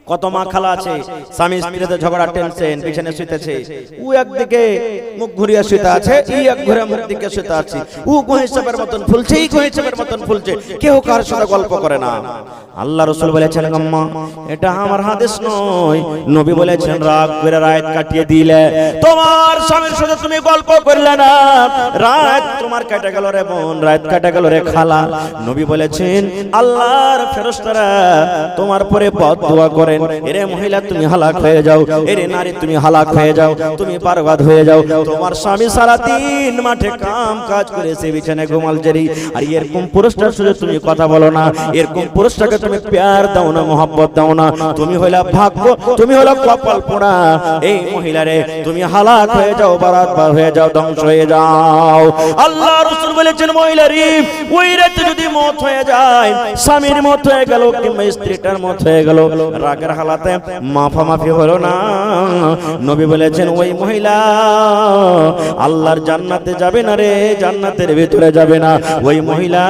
কত মা খালা আছে স্বামী স্ত্রীতে ঝগড়া টেনশন বিছানে শুইতেছে, ও একদিকে মুখ ঘুরিয়ে শুইতে আছে, ই এক ঘুরে মুখ দিকে শুইতে আছে, ও গোহিসাবের মতন ফুলছে, এই গোহিসাবের মতন ফুলছে, কেউ কার সাথে গল্প করে না। আল্লাহ রাসূল বলেছেন আম্মা এটা আমার হাদিস নয়, নবী বলেছেন রাগ করে রাত কাটিয়ে দিলে তোমার স্বামীর সাথে তুমি গল্প করলে না, রাত তোমার কেটে গেল রে বোন, রাত কেটে গেল রে খালা। নবী বলেছেন আল্লাহর ফেরেশতারা তোমার পরে বদদুয়া করেন, এরে মহিলা তুমি হালাক হয়ে যাও, এরে নারী তুমি হালাক হয়ে যাও, তুমি বরবাদ হয়ে যাও। তোমার স্বামী সারা দিন মাঠে কাম কাজ করেছে, বিছানায় ঘুমাল জেরি, আর এরকম পুরুষটার সাথে তুমি কথা বলো না, এরকম পুরুষটাকে তুমি প্যার দাও না, মোহাব্বত দাও না, তুমি হইলা ভাগ্য, তুমি হইলা কপাল পোড়া। এই মহিলারে তুমি হালাক হয়ে যাও, বরবাদ হয়ে যাও, ধ্বংস হয়ে যাও। আল্লাহ রাসূল বলেছেন মহিলারি ওই রাতে যদি মত হয়ে যায়, স্বামীর মত হয়ে গেল কিংবা স্ত্রীটার মত হয়ে গেল, রাগের হালাতে মাফামাফি হলো না, নবী বলেছেন ওই মহিলা আল্লাহর জান্নাতে যাবে না রে, জান্নাতের ভিতরে যাবে না, ওই মহিলা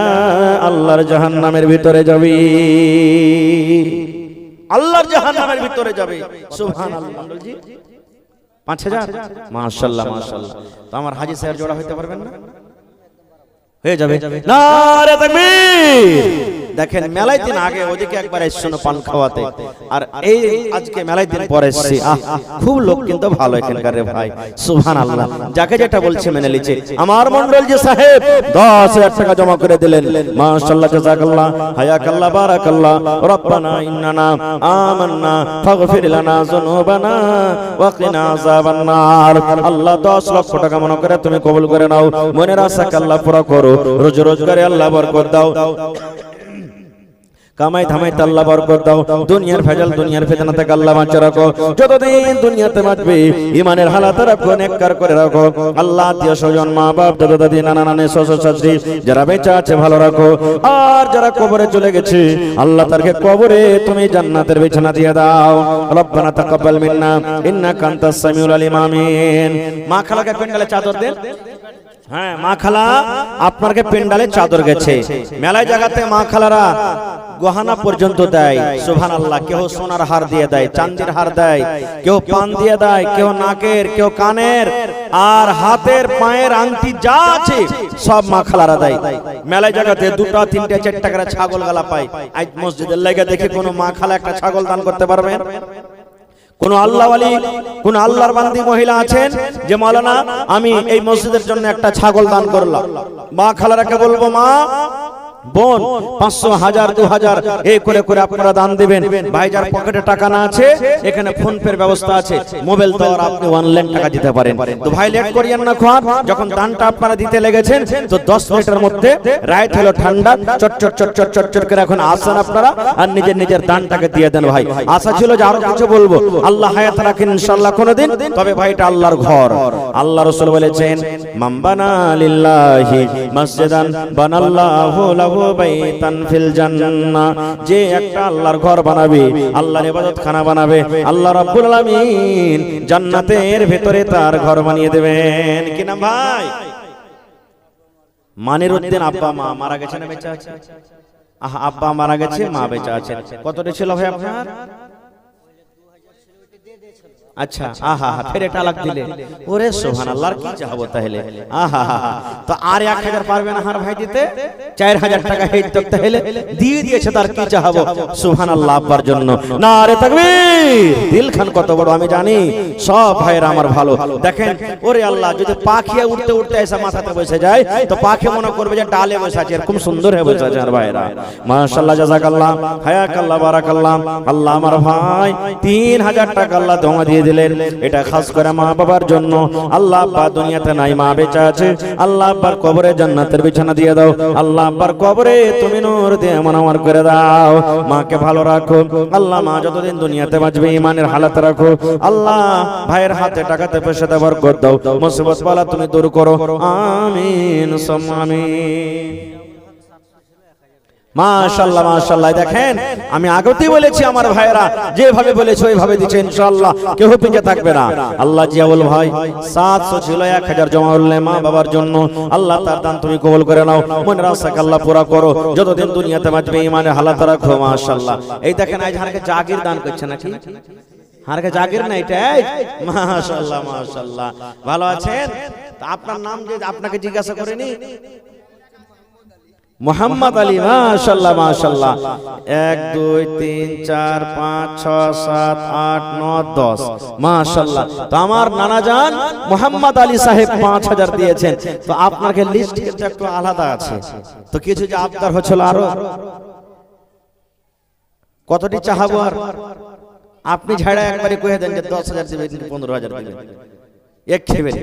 আল্লাহর জাহান্নামের ভিতরে যাবে, আল্লাহর জাহান্নামের ভিতরে যাবে। সুবহানাল্লাহ। মণ্ডলজি 5000 মাশাআল্লাহ মাশাআল্লাহ। তো আমার হাজী সাহেব জোড়া হইতে পারবেন না? হয়ে যাবে। নারে তাকবীর। দেখেন মেলায় দিন আগে ওদিকে একবার এসেছিল পান খাওয়াতে, আর এই আজকে মেলায় দিন পরে এসেছি। খুব লোক কিন্তু ভালো এখানকার রে ভাই, সুবহানাল্লাহ। যাকে যেটা বলছে মেনে লিছে। আমার মন্ডলজি সাহেব 10000 টাকা জমা করে দিলেন, মাশাআল্লাহ, জাযাকাল্লাহ, হায়াকাল্লাহ, বারাকাল্লাহ। রব্বানা ইন্নানা আমান্না ফাগফির লানা যুনুবানা ওয়া কিনা আযাবান নার। আল্লাহ 10 লক্ষ টাকা মনে করে তুমি কবুল করে নাও, মনের আশাকে আল্লাহ পুরা করো, রোজ রোজগারে আল্লাহ বরকত দাও, কামাই ধামাই আল্লাহ বরকত দাও, দুনিয়ার ভেজাল দুনিয়ার ফিতনা থেকে আল্লাহ বাঁচিয়ে রাখো, যতদিন দুনিয়াতে বাঁচবে ইমানের হালাত রাখো, নেককার করে রাখো। আল্লাহ আত্মীয় স্বজন, মা বাপ, দাদা দাদি, নানা নানি, শ্বশুর শাশুড়ি যারা বেঁচে আছে ভালো রাখো, আর যারা কবরে চলে গেছে আল্লাহ তাদেরকে কবরে তুমি জান্নাতের বিছানা দিয়ে দাও। রব্বানা তাকাব্বাল মিন্না ইন্নাকা আনতাস সামিউল আলিম। আমিন। মা খালাকে পেন্ডালে চাদর দেন। হ্যাঁ মা খালা আপনাকে পেন্ডালে চাদর গেছে, মেলায় জায়গাতে মা খালারা গহনা পর্যন্ত দেয়, সুবহানাল্লাহ। কেউ সোনার হার দিয়ে দেয়, চাঁদের হার দেয়, কেউ পান দিয়ে দেয়, কেউ নাকের, কেউ কানের, আর হাতের পায়ের আংটি যা আছে সব মা খালারা দেয়। মেলায় জায়গাতে 2টা 3টা 4টা করে ছাগল গালা পায়। আজ মসজিদের লাগা দেখে কোন মা খালা একটা ছাগল দান করতে পারবেন? কোন আল্লাহ ওয়ালি, কোন আল্লাহর বান্দি মহিলা আছেন যে মাওলানা আমি এই মসজিদের জন্য একটা ছাগল দান করলাম? মা খালারাকে বলবো মা বোন 500 1000 2000 এই করে করে আপনারা দান দিবেন। ভাইজার পকেটে টাকা না আছে, এখানে ফোন পের ব্যবস্থা আছে, মোবাইল দ্বারা আপনি অনলাইন টাকা দিতে পারেন। তো ভাই লেট করিয়েন না, খান যখন দানটা আপনারা দিতে লেগেছেন তো 10 মিনিটের মধ্যে রাইট হলো ঠান্ডা, চটচট চটচট চটচট করে এখন আসেন আপনারা আর নিজের নিজের দানটাকে দিয়ে দেন। ভাই আশা ছিল যে আরো কিছু বলবো, আল্লাহ হায়াত রাখেন ইনশাআল্লাহ কোনদিন, তবে ভাই এটা আল্লাহর ঘর। আল্লাহ রাসূল বলেছেন মামবানা লিল্লাহি মসজিদান বানাল্লাহু লাহু বাইতান ফিল জান্নাহ, যে একটা আল্লাহর ঘর বানাবে, আল্লাহর ইবাদতখানা বানাবে, আল্লাহ রাব্বুল আলামিন জান্নাতের ভিতরে তার ঘর বানিয়ে দেবেন। কি নাম ভাই? মানিরউদ্দিন। আব্বা মা মারা গেছে না বেঁচে আছে? আব্বা মারা গেছে, মা বেঁচে আছে। কতটা ছিল ভাই আপনার? আচ্ছা, আহা হা, ফের এটা লাগ দিলে, ওরে সুবহানাল্লাহ, কি চাহবো তাহলে? আহা হা, তো আর 1000 পারবে না হার ভাই দিতে? 4000 টাকা হেই তো তাহলে দিয়ে দিয়েছে, তার কি চাহবো? সুবহানাল্লাহ আব্বার জন্য। নারে তাকবীর। দিল খান কত বড় আমি জানি, সব ভাইরা আমার ভালো। দেখেন ওরে আল্লাহ, যদি পাখিয়া উঠতে উঠতে এসে মাথাতে বসে যায় তো পাখি মনে করবে যে ডালে বসে আছে, এরকম সুন্দর হয়ে বসে আছে। আর ভাইরা মাশাআল্লাহ, জাযাকাল্লাহ, হায়াকাল্লাহ, বারাকাল্লাহ। আল্লাহ আমার ভাই 3000 টাকা আল্লাহ দোয়া দিয়ে দিলেন, এটা খাস করে মা বাবার জন্য। আল্লাহ আব্বা দুনিয়াতে নাই, মা বেঁচে আছে, আল্লাহ আব্বার কবরে জান্নাতের বিছানা দিয়ে দাও, আল্লাহ আব্বার কবরে তুমি নূর দিয়ে মনোয়ার করে দাও। মাকে ভালো রাখো আল্লাহ, মা যতদিন দুনিয়াতে বাঁচবে ইমানের হালাত রাখো আল্লাহ। ভাইয়ের হাতে টাকাতে পয়সাতে বরকত দাও, মুসিবত বালা তুমি দূর করো, আমিন সুম্মা আমিন। মাশাআল্লাহ মাশাআল্লাহ। দেখেন আমি আগতেই বলেছি আমার ভাইরা যেভাবে বলেছে ওইভাবে দিচ্ছে ইনশাআল্লাহ, কেউ পিছে থাকবে না। আল্লাহ জিয়াউল ভাই 700 ছিল 1000 জমা হলে মা বাবার জন্য, আল্লাহ তার দান তুমি কবুল করে নাও, মনের আশাকে আল্লাহ পুরা করো, যতদিন দুনিয়াতে বাঁচবে ইমানের হালাত রাখো। মাশাআল্লাহ। এই দেখেন আজ হারকে জাগির দান করছে নাকি, হারকে জাগির না এটা। মাশাআল্লাহ মাশাআল্লাহ। ভালো আছেন? আপনার নাম যে আপনাকে জিজ্ঞাসা করেনি, মোহাম্মদ আলী। মাশাআল্লাহ মাশাআল্লাহ। 1 2 3 4 5 6 7 8 9 10 মাশাআল্লাহ। তো আমার নানা জান মোহাম্মদ আলী সাহেব 5000 দিয়েছেন। তো আপনাকে লিস্ট কিন্তু একটু আলাদা আছে, তো কিছু যে আপনার হচ্ছিল আরো কতটি চাহাবো, আর আপনি ঝাড়া একবারে কয়ে দেন যে 10000 দিবেন 15000 দিবেন, এক খেবেন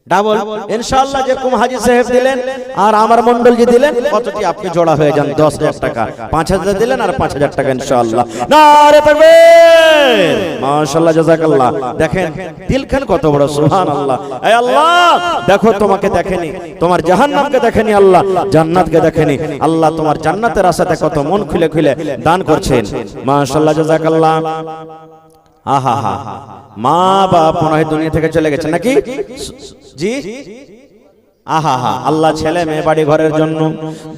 ডাবল ইনশাআল্লাহ। যে কুম হাজী সাহেব দিলেন আর আমার মন্ডল জি দিলেন, কতটি আপনি জোড়া হয়ে যান 10000 টাকা, 5000 দিলেন আর 5000 টাকা ইনশাআল্লাহ। নারে তাকবীর, মাশাআল্লাহ জাযাকাল্লাহ। দেখেন দিলখান কত বড়, সুবহানাল্লাহ। ey আল্লাহ দেখো তোমাকে দেখেনি, তোমার জাহান্নামকে দেখেনি, আল্লাহ জান্নাতকে দেখেনি, আল্লাহ তোমার জান্নাতের আশাতে কত মন খুলে খুলে দান করছেন। মাশাআল্লাহ জাযাকাল্লাহ। আহা হা, মা বাপ মনে হয় দুনিয়া থেকে চলে গেছে নাকি জি? আহা হা, আল্লাহ ছেলে মেয়ে বাড়ি ঘরের জন্য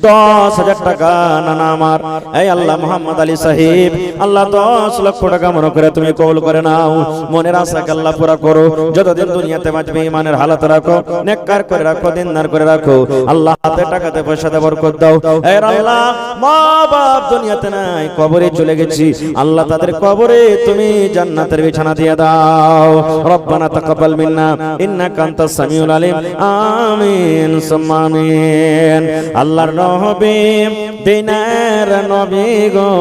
10000 টাকা নানা আমার। এই আল্লাহ মোহাম্মদ আলী সাহেব আল্লাহ 10 লক্ষ টাকা মনে করে তুমি কবুল করে নাও, মনের আশাকে আল্লাহ পুরা করো, যতদিন দুনিয়াতে বাঁচবে ইমানের হালাত রাখো, নেককার করে রাখো, দিনদার করে রাখো, আল্লাহ হাতে টাকাতে পয়সাতে বরকত দাও। এই আল্লাহ মা বাপ দুনিয়াতে নাই, কবরে চলে গেছি, আল্লাহ তাদের কবরে তুমি জান্নাতের বিছানা দিয়ে দাও। রব্বানা তাকাব্বাল মিন্না ইন্নাকা আনতাস সামিউল আলিম। আমিন সুম্মা আমিন। আল্লাহর নবী দিনের নবী গো,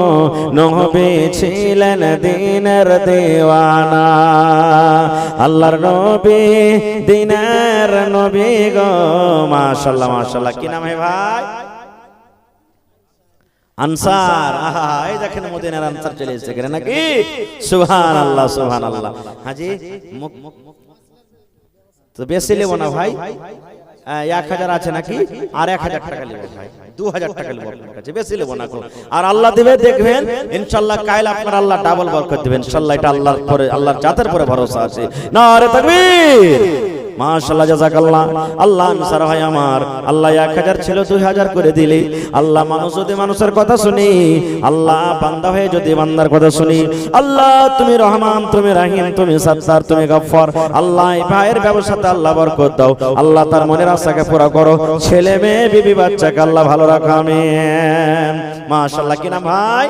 নবী ছিলেন দিনের দেওয়ানা। আল্লাহর নবী দিনের নবী গো। মাশাআল্লাহ মাশাআল্লাহ। কি নাম হে ভাই? আনসার। আহা, এই দেখেন মদিনার আনসার চলে এসেছে কেন নাকি? সুবহানাল্লাহ সুবহানাল্লাহ। হাজি তো বেশি নেব না ভাই, 1000 আছে নাকি, আর 1000 টাকা নেব ভাই, 2000 টাকা নেব আপনার কাছে, বেশি নেব না। আর আল্লাহ দিবে দেখবেন ইনশাআল্লাহ, কাল আপনার আল্লাহ ডাবল বরকত দিবেন ইনশাআল্লাহ। এটা আল্লাহর পরে, আল্লাহর জাতের পরে ভরসা আছে। নারে তাকবীর, মাশাআল্লাহ জাযাকাল্লাহ। আল্লাহ আনসার ভাই আমার, আল্লাহ 1000 ছিল 2000 করে দিলি। আল্লাহ মানুষ যদি মানুষের কথা শুনি, আল্লাহ বান্দা হয়ে যদি বান্দার কথা শুনি, আল্লাহ তুমি রহমান, তুমি রাহিম, তুমি সাত্তার, তুমি গফফার। আল্লাহ এই ভাইয়ের ব্যবসাতে আল্লাহ বরকত দাও, আল্লাহ তার মনের আশাকে পুরা করো, ছেলে মেয়ে বিবি বাচ্চাকে আল্লাহ ভালো রাখো। আমিন। মাশাআল্লাহ। কি নাম ভাই?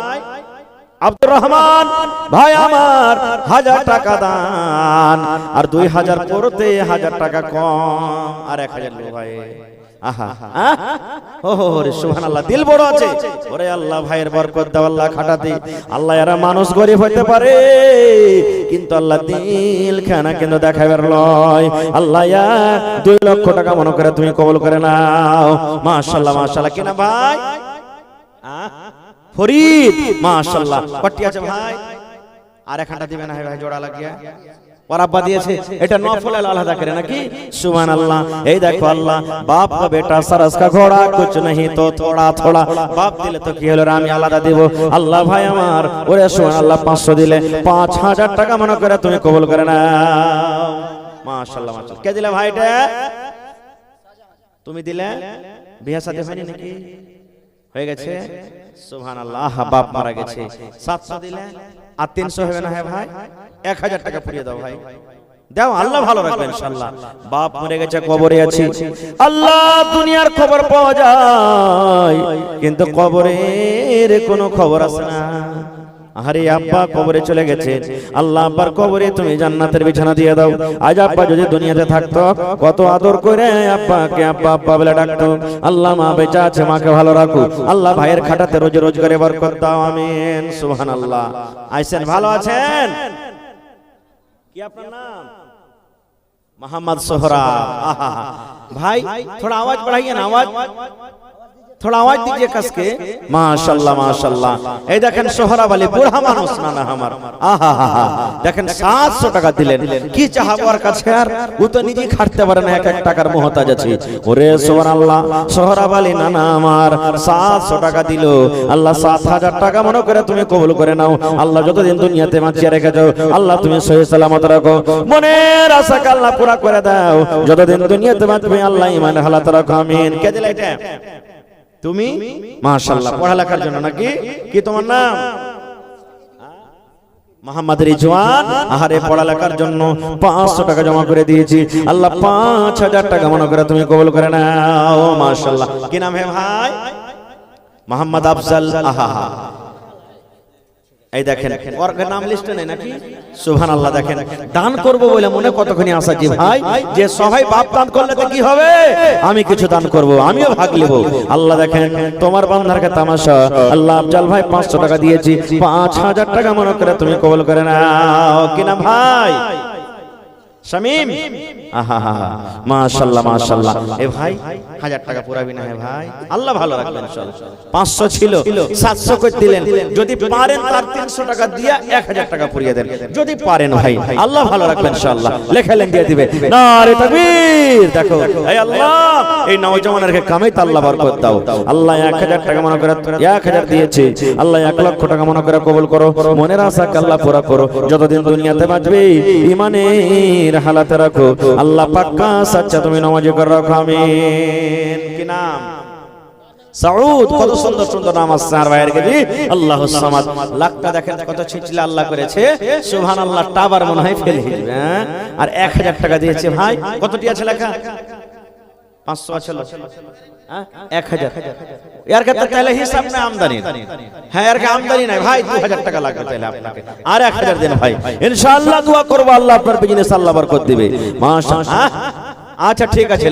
আব্দুর রহমান ভাই আমার 1000 টাকা দান, আর 2000 করতে 1000 টাকা কম, আর 1000 লো ভাই। আহা ওহো রে সুবহানাল্লাহ, দিল বড় আছে। ওরে আল্লাহ ভাইয়ের বরকত দাও, আল্লাহ খাটাতে, আল্লাহ এরা মানুষ গরিব হইতে পারে কিন্তু আল্লাহ দিল খানা কিন্তু দেখাবার লয়। আল্লাহ 2 লক্ষ টাকা মনে করে তুমি কবুল করে নাও। মাশাআল্লাহ মাশাআল্লাহ। কিনা ভাই? ফরিদ। মাশাআল্লাহ। কটি আছে ভাই? আর একটা দিবে না ভাই, জোড়া লাগিয়া और अब्बा दिए এটা নফল আলাদা করে নাকি? সুবহানাল্লাহ। এই দেখো আল্লাহ বাপ का बेटा सरस का घोड़ा कुछ नहीं तो थोड़ा थोड़ा, বাপ দিলে তো কি হলো, আমি আলাদা দেব। আল্লাহ ভাই আমার ওরে সুবহানাল্লাহ 500 দিলে 5000 টাকা মনে করে তুমি কবুল করে নাও। মাশাআল্লাহ মাশাআল্লাহ। কে দিলে ভাইটা? তুমি দিলে? বিয়ে শাদী হয়নি নাকি? হয়ে গেছে? সুবহানাল্লাহ। বাপ মারা গেছে, 700 দিলে আর 300 হবে না? হ্যাঁ ভাই 1000 টাকা পুড়িয়ে দাও ভাই, দাও, আল্লাহ ভালো রাখবে ইনশাআল্লাহ। বাপ মরে গেছে, কবরে আছি, আল্লাহ দুনিয়ার খবর পাওয়া যায় কিন্তু কবরের কোনো খবর আসে না। আরে আব্বা কবরে চলে গেছে, আল্লাহ আব্বার কবরে তুমি জান্নাতের বিছানা দিয়ে দাও। আজ আব্বা যদি দুনিয়াতে থাকতো কত আদর করে আব্বাকে আব্বা আব্বা বলে ডাকতো। আল্লাহ মা বেঁচে আছে, মাকে ভালো রাখো। আল্লাহ ভাইয়ের খাটাতে রোজ রোজ করে বরকত দাও। আমিন। সুবহানাল্লাহ। আইছেন, ভালো আছেন? কি আপনার নাম? মোহাম্মদ সোহরা। আহা ভাই থোড়া आवाज बढ़ाइए ना, आवाज थोड़ा आवाज दीजिए कस के। माशाल्लाह माशाल्लाह। এই দেখেন সোহরাব আলী বুড়া মানুষ না না আমার, আহা হা হা, দেখেন 700 টাকা দিলেন। কি চাহাবো আর কাছে, আর ও তো নিজে খাটতে পারে না, এক এক টাকার মুহতাজ আছে। ওরে সুবহানাল্লাহ, সোহরাব আলী না না আমার 700 টাকা দিল। আল্লাহ 7000 টাকা মনে করে তুমি কবুল করে নাও। আল্লাহ যতদিন দুনিয়াতে বাঁচিয়ে রেখেছো আল্লাহ তুমি সহি সালামত রাখো, মনের আশাকে আল্লাহ পুরা করে দাও। যতদিন দুনিয়াতে বাঁচবে আল্লাহ ঈমানের হালাত রাখো, আমিন। কে দিলা এটা? তুমি? মাশাআল্লাহ। পড়ালেখার জন্য নাকি? কি তোমার নাম? মোহাম্মদ রিজওয়ান। আহারে পড়ালেখার জন্য 500 টাকা জমা করে দিয়েছি। আল্লাহ 5000 টাকা মনে করে তুমি কবুল করে নাও। মাশাআল্লাহ। কি নাম হে ভাই? মোহাম্মদ আফজাল। আহা হা, এই দেখেন ওর নাম লিস্টে নেই নাকি? সুবহানাল্লাহ। দেখেন দান করব বলে মনে কতখানি আশা জি ভাই, যে সবাই বাপ দান করলে তো কি হবে, আমি কিছু দান করব, আমিও ভাগ নেব। আল্লাহ দেখেন তোমার বান্দারকে তামাশা। আল্লাহ আফজাল ভাই 500 টাকা দিয়েছি, 5000 টাকা মনে করে তুমি কবুল করে নাও। কি নাম ভাই? শামীম। আহা হা, মাশাআল্লাহ মাশাআল্লাহ। এ ভাই 1000 টাকা পুরাবি না হে ভাই? আল্লাহ ভালো রাখবেন ইনশাআল্লাহ। 500 ছিল 700 করে দিলেন। যদি পারেন তার 300 টাকা দিয়া 1000 টাকা পুরিয়ে দেন, যদি পারেন ভাই। আল্লাহ ভালো রাখবেন ইনশাআল্লাহ। লেখালেন দিয়ে দিবে। নারে তাকবীর। দেখো হে আল্লাহ, এই নওজওয়ানকে কামাইতে আল্লাহ বরকত দাও। আল্লাহ 1000 টাকা মনে করে 1000 দিয়েছে, আল্লাহ 1 লক্ষ টাকা মনে করে কবুল করো, মনের আশাকে আল্লাহ পুরা করো। যতদিন দুনিয়াতে বাঁচবে ঈমানের হালাতে রাখো, আল্লাহ পাক্কা সাচ্চা তুমি নামাজি করে রাখো, আমিন। কি নাম? সাউদ। কত সুন্দর সুন্দর নাম আছে আর ভাইয়ের কাছে। আল্লাহুস সামাদ। লাখটা দেখেন কত ছিটলে আল্লাহ করেছে, সুবহানাল্লাহ। টাবার মনে হয় ফেল হয়ে যাবে। আর 1000 টাকা দিয়েছে ভাই। কতটি আছে লেখা? 500 আছে। 1000 এর ক্ষেত্রে তাহলে হিসাব না আমদানি। হ্যাঁ, এর কে আমদানি নাই ভাই, 2000 টাকা লাগবে তাহলে আপনাকে। আর 1000 দেন ভাই, ইনশাআল্লাহ দোয়া করব আল্লাহ আপনার বিজনেস আল্লাহ বরকত দিবে। মাশাআল্লাহ। আচ্ছা ঠিক আছে,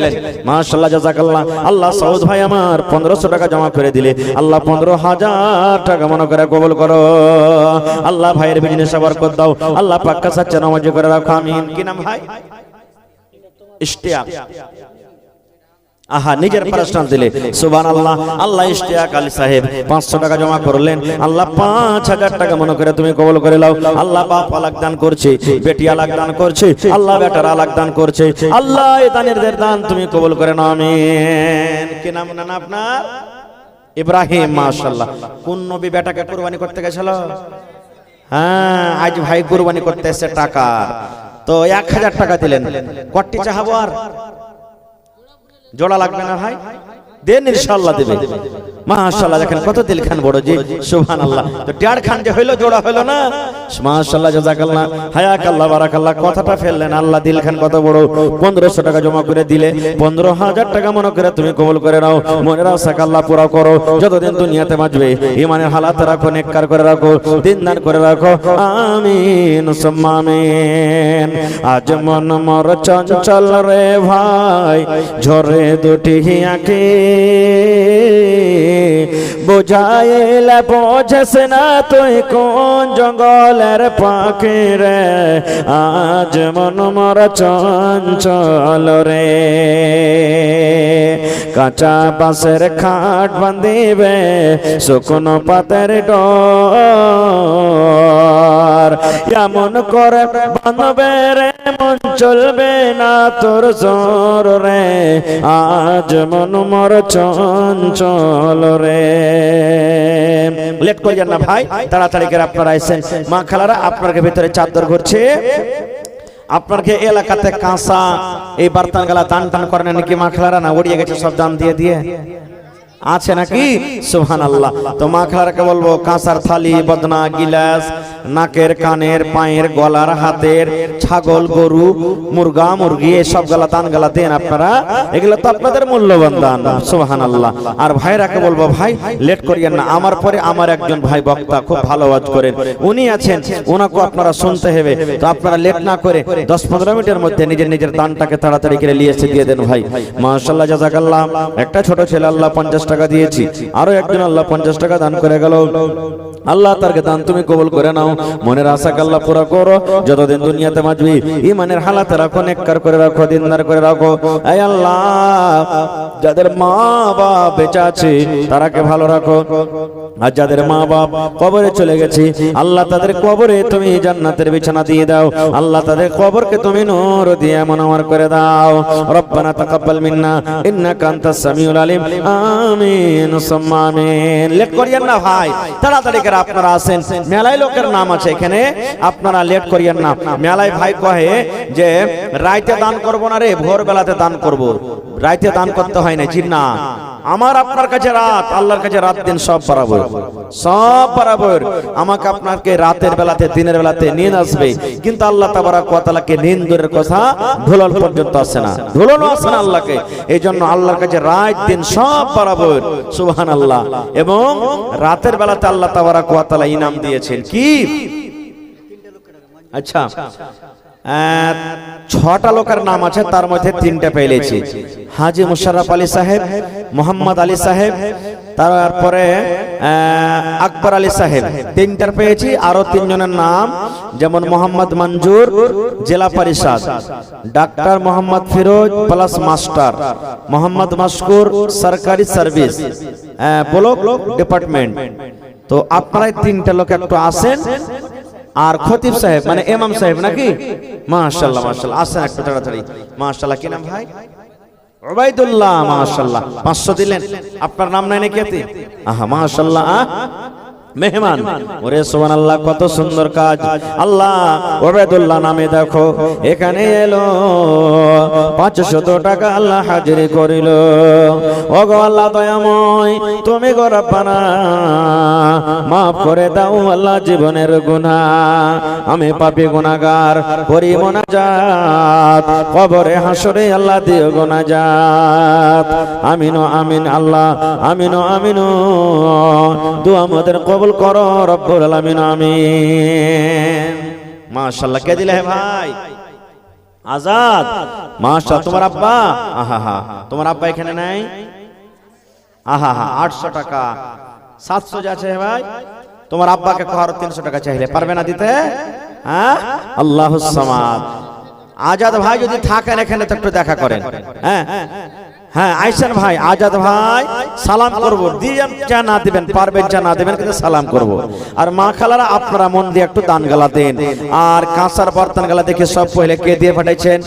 মাশাআল্লাহ জাযাকাল্লাহ। আল্লাহ সাউদ ভাই আমার 1500 টাকা জমা করে দিলে, আল্লাহ 15000 টাকা মনে করে কবুল করো। আল্লাহ ভাইয়ের বিজনেসে বরকত দাও, আল্লাহ পাক্কা সাচ্চা নামাজি করে রাখো, আমিন। কি নাম ভাই? ইশতিয়াক। আহা, নিজের পার্সোনাল দিলে। সুবহানাল্লাহ। আল্লাহ ইশতিয়াক আলী সাহেব 500 টাকা জমা করলেন, আল্লাহ 5000 টাকা মনে করে তুমি কবুল করে নাও। আল্লাহ বাপ আলাক দান করছে, বেটি আলাক দান করছে, আল্লাহ বেটার আলাক দান করছে, আল্লাহ এই দানের দান তুমি কবুল করে নাও, আমিন। কি নাম না আপনার? ইব্রাহিম। মাশাআল্লাহ। কোন নবী বেটাকে কুরবানি করতে গেছিল? হ্যাঁ, আজ ভাই কুরবানি করতে এসে টাকা তো 1000 টাকা দিলেন। কটি চাহাবো? আর জোড়া লাগবে না ভাই? দেন, ইনশাআল্লাহ দেবে। মাশাআল্লাহ। দেখেন কত দিল খান বড় জি, সুবহানাল্লাহ। তো টিয়ার খান যে হইলো, জোড়া হইলো না? মাশাআল্লাহ জাযাকাল্লাহ, হায়াকাল্লাহ, বারাকাল্লাহ। কথাটা ফেললেন। আল্লাহ দিল খান কত বড়। 1500 টাকা জমা করে দিলে, 15000 টাকা মনে করে তুমি কবুল করে নাও। মনের আশাকে আল্লাহ পুরা করো। যতদিন দুনিয়াতে বাঁচবে ঈমানের হালাত রাখো, নেককার করে রাখো, দিনদার করে রাখো, আমিন সুম্মা আমিন। আজ মন মোর চঞ্চল রে ভাই, ঝরে দুটি আঁখি, বুঝাইলে বোঝেস না তুই কোন জঙ্গলের পাখি রে। আজ মন মোর চঞ্চল রে, কাঁচা বাঁশের খাট বাঁধিবে, শুকনো পাতের ডর, এমন করে বাঁধবে রে মন চলবে না তোর জোর রে। আজ মন মোর চঞ্চল রে। লেট করিয়েন না ভাই, তাড়াতাড়ি করে আপনারা আইসেন। মা খালারা আপনার ভিতরে চাদর ঘুরছে, আপনার এলাকাতে কাঁসা এই বার্তান গালা টান টান করেন নাকি মা খালারা? না উড়িয়ে গেছে সব দাম দিয়ে দিয়ে আছে নাকি? সুবহানাল্লাহ। তো মা খালারাকে বলবো কাঁসার থালি, বদনা, গিলাস, নাকের, কানের, পায়ের, গলার, হাতের, ছাগল, গরু, মুরগা, মুরগি সব গালা দান গালা দেন আপনারা। এগুলো তো আপনাদের মূল্যবান দান। সুবহানাল্লাহ। আর ভাইরাকে বলবো ভাই লেট করিয়েন না। আমার পরে আমার একজন ভাই বক্তা খুব ভালো ওয়াজ করেন, উনি আছেন, ওনাকে আপনারা শুনতে হবে। তো আপনারা লেট না করে 10-15 মিনিটের মধ্যে নিজের নিজের দানটাকে তাড়াতাড়ি করে নিয়ে এসে দিয়ে দেন ভাই। মাশাআল্লাহ জাযাকাল্লাহ। একটা ছোট ছেলে আল্লাহ 50 টাকা টাকা দিয়েছি, আরো একজন আল্লাহ 50 টাকা দান করে গেল। আল্লাহ তারকে দান তুমি কবুল করে নাও, মনের আশাকে আল্লাহ পুরো করো। যতদিন দুনিয়াতে বাঁচবি ঈমানের হালাতে রাখো, নেককার করে রাখো, দিনদার করে রাখো। এই আল্লাহ যাদের মা বাপ বেঁচে আছে তারাকে ভালো রাখো, আর যাদের মা বাপ কবরে চলে গেছে আল্লাহ তাদের কবরে তুমি জান্নাতের বিছানা দিয়ে দাও। আল্লাহ তাদের কবরকে তুমি নূর দিয়ে মনোহর করে দাও। রব্বানা তাকাব্বাল মিন্না ইন্নাকা আনতাস সামিউল আলিম। আমিন সুম্মা আমিন। লেট করিয়েন না ভাই, তাড়াতাড়ি করে আপনারা আসেন। মেলায় লোকের নাম আছে এখানে, আপনারা লেট করিয়েন না। মেলায় ভাই কহে যে রাইতে দান করব না রে, ভোরবেলাতে দান করব। রাইতে দান করতে হয় না, জি না। আমার আপনার কাছে রাত, আল্লাহর কাছে রাত দিন সব বরাবর, সব বরাবর। আমাকে আপনাকে রাতের বেলাতে দিনের বেলাতে নিয়ে আসবে, কিন্তু আল্লাহ তাবারাক ওয়া তাআলাকে নিন্দুরের কথা ধুলন পর্যন্ত আসে না, ধুলনও আসে না আল্লাহকে। এই জন্য আল্লাহর কাছে রাত দিন সব বরাবর, সুবহানাল্লাহ। এবং রাতের বেলাতে আল্লাহ তাবারাক ওয়া তাআলা ইনাম দিয়েছেন কি? আচ্ছা, 6টা লোকের নাম আছে, তার মধ্যে 3টা পেয়েছি। হাজী মুশাররফ আলী সাহেব, মোহাম্মদ আলী সাহেব, তারপরে আকবর আলী সাহেব, 3টার পেয়েছি। আরো 3 জনের নাম যেমন মোহাম্মদ মঞ্জুর জেলা পরিষদ, doctor Mohammad Firoz plus master, Mohammad Mashkur সরকারি সার্ভিস ব্লক ডিপার্টমেন্ট। তো আপনারা 3টা লোক একটু আসেন। আর খতিব সাহেব মানে ইমাম সাহেব নাকি? মাশাআল্লাহ মাশাআল্লাহ, আসেন একটু তাড়াতাড়ি। মাশাআল্লাহ, কি নাম ভাই? উবাইদুল্লাহ, মাশাআল্লাহ। 500 দিলেন, আপনার নাম নাই নাকি এতে? আহা মাশাআল্লাহ, মেহমান। ওরে সুবহানাল্লাহ, কত সুন্দর কাজ। আল্লাহ উবাইদুল্লাহ নামে দেখো এখানে এলো, 500 টাকা আল্লাহ হাজিরি করিল। ওগো আল্লাহ দয়াময়, তুমি গো রব্বানা মাফ করে দাও আল্লাহ জীবনের গুনাহ। আমি পাপী গুনাহগার, করি মুনাজাত, কবরে হাসরে আল্লাহ দিও গুনাজাত। আমিন আমিন আল্লাহ, আমিন আমিন। দুআ আমাদের কবুল করো রব্বুল আলামিন, আমিন। মাশাআল্লাহ, কে দিলে ভাই? আজাদ, মাশাআল্লাহ। তোমার আব্বা? আহা হা, তোমার আব্বা এখানে নাই? আহা হা, 800 টাকা। 700 যাচ্ছে ভাই। তোমার আব্বাকে কহার 300 টাকা চাইলে পারবে না দিতে? হ্যাঁ, আল্লাহুস সামাদ। আজাদ ভাই যদি থাকেন এখানে তো একটু দেখা করেন। হ্যাঁ হ্যাঁ, আইসান ভাই, আজাদ ভাই সালাম করব। দিবেন যা না দিবেন, পারবেন যা না দিবেন, কিন্তু সালাম করব। আর মা খালারা আপনারা মন দিয়ে একটু দান গালা দেন। আর কাঁসার বর্তন গালা দেখে সব পয়লে কে দিয়ে পাঠাইছেন?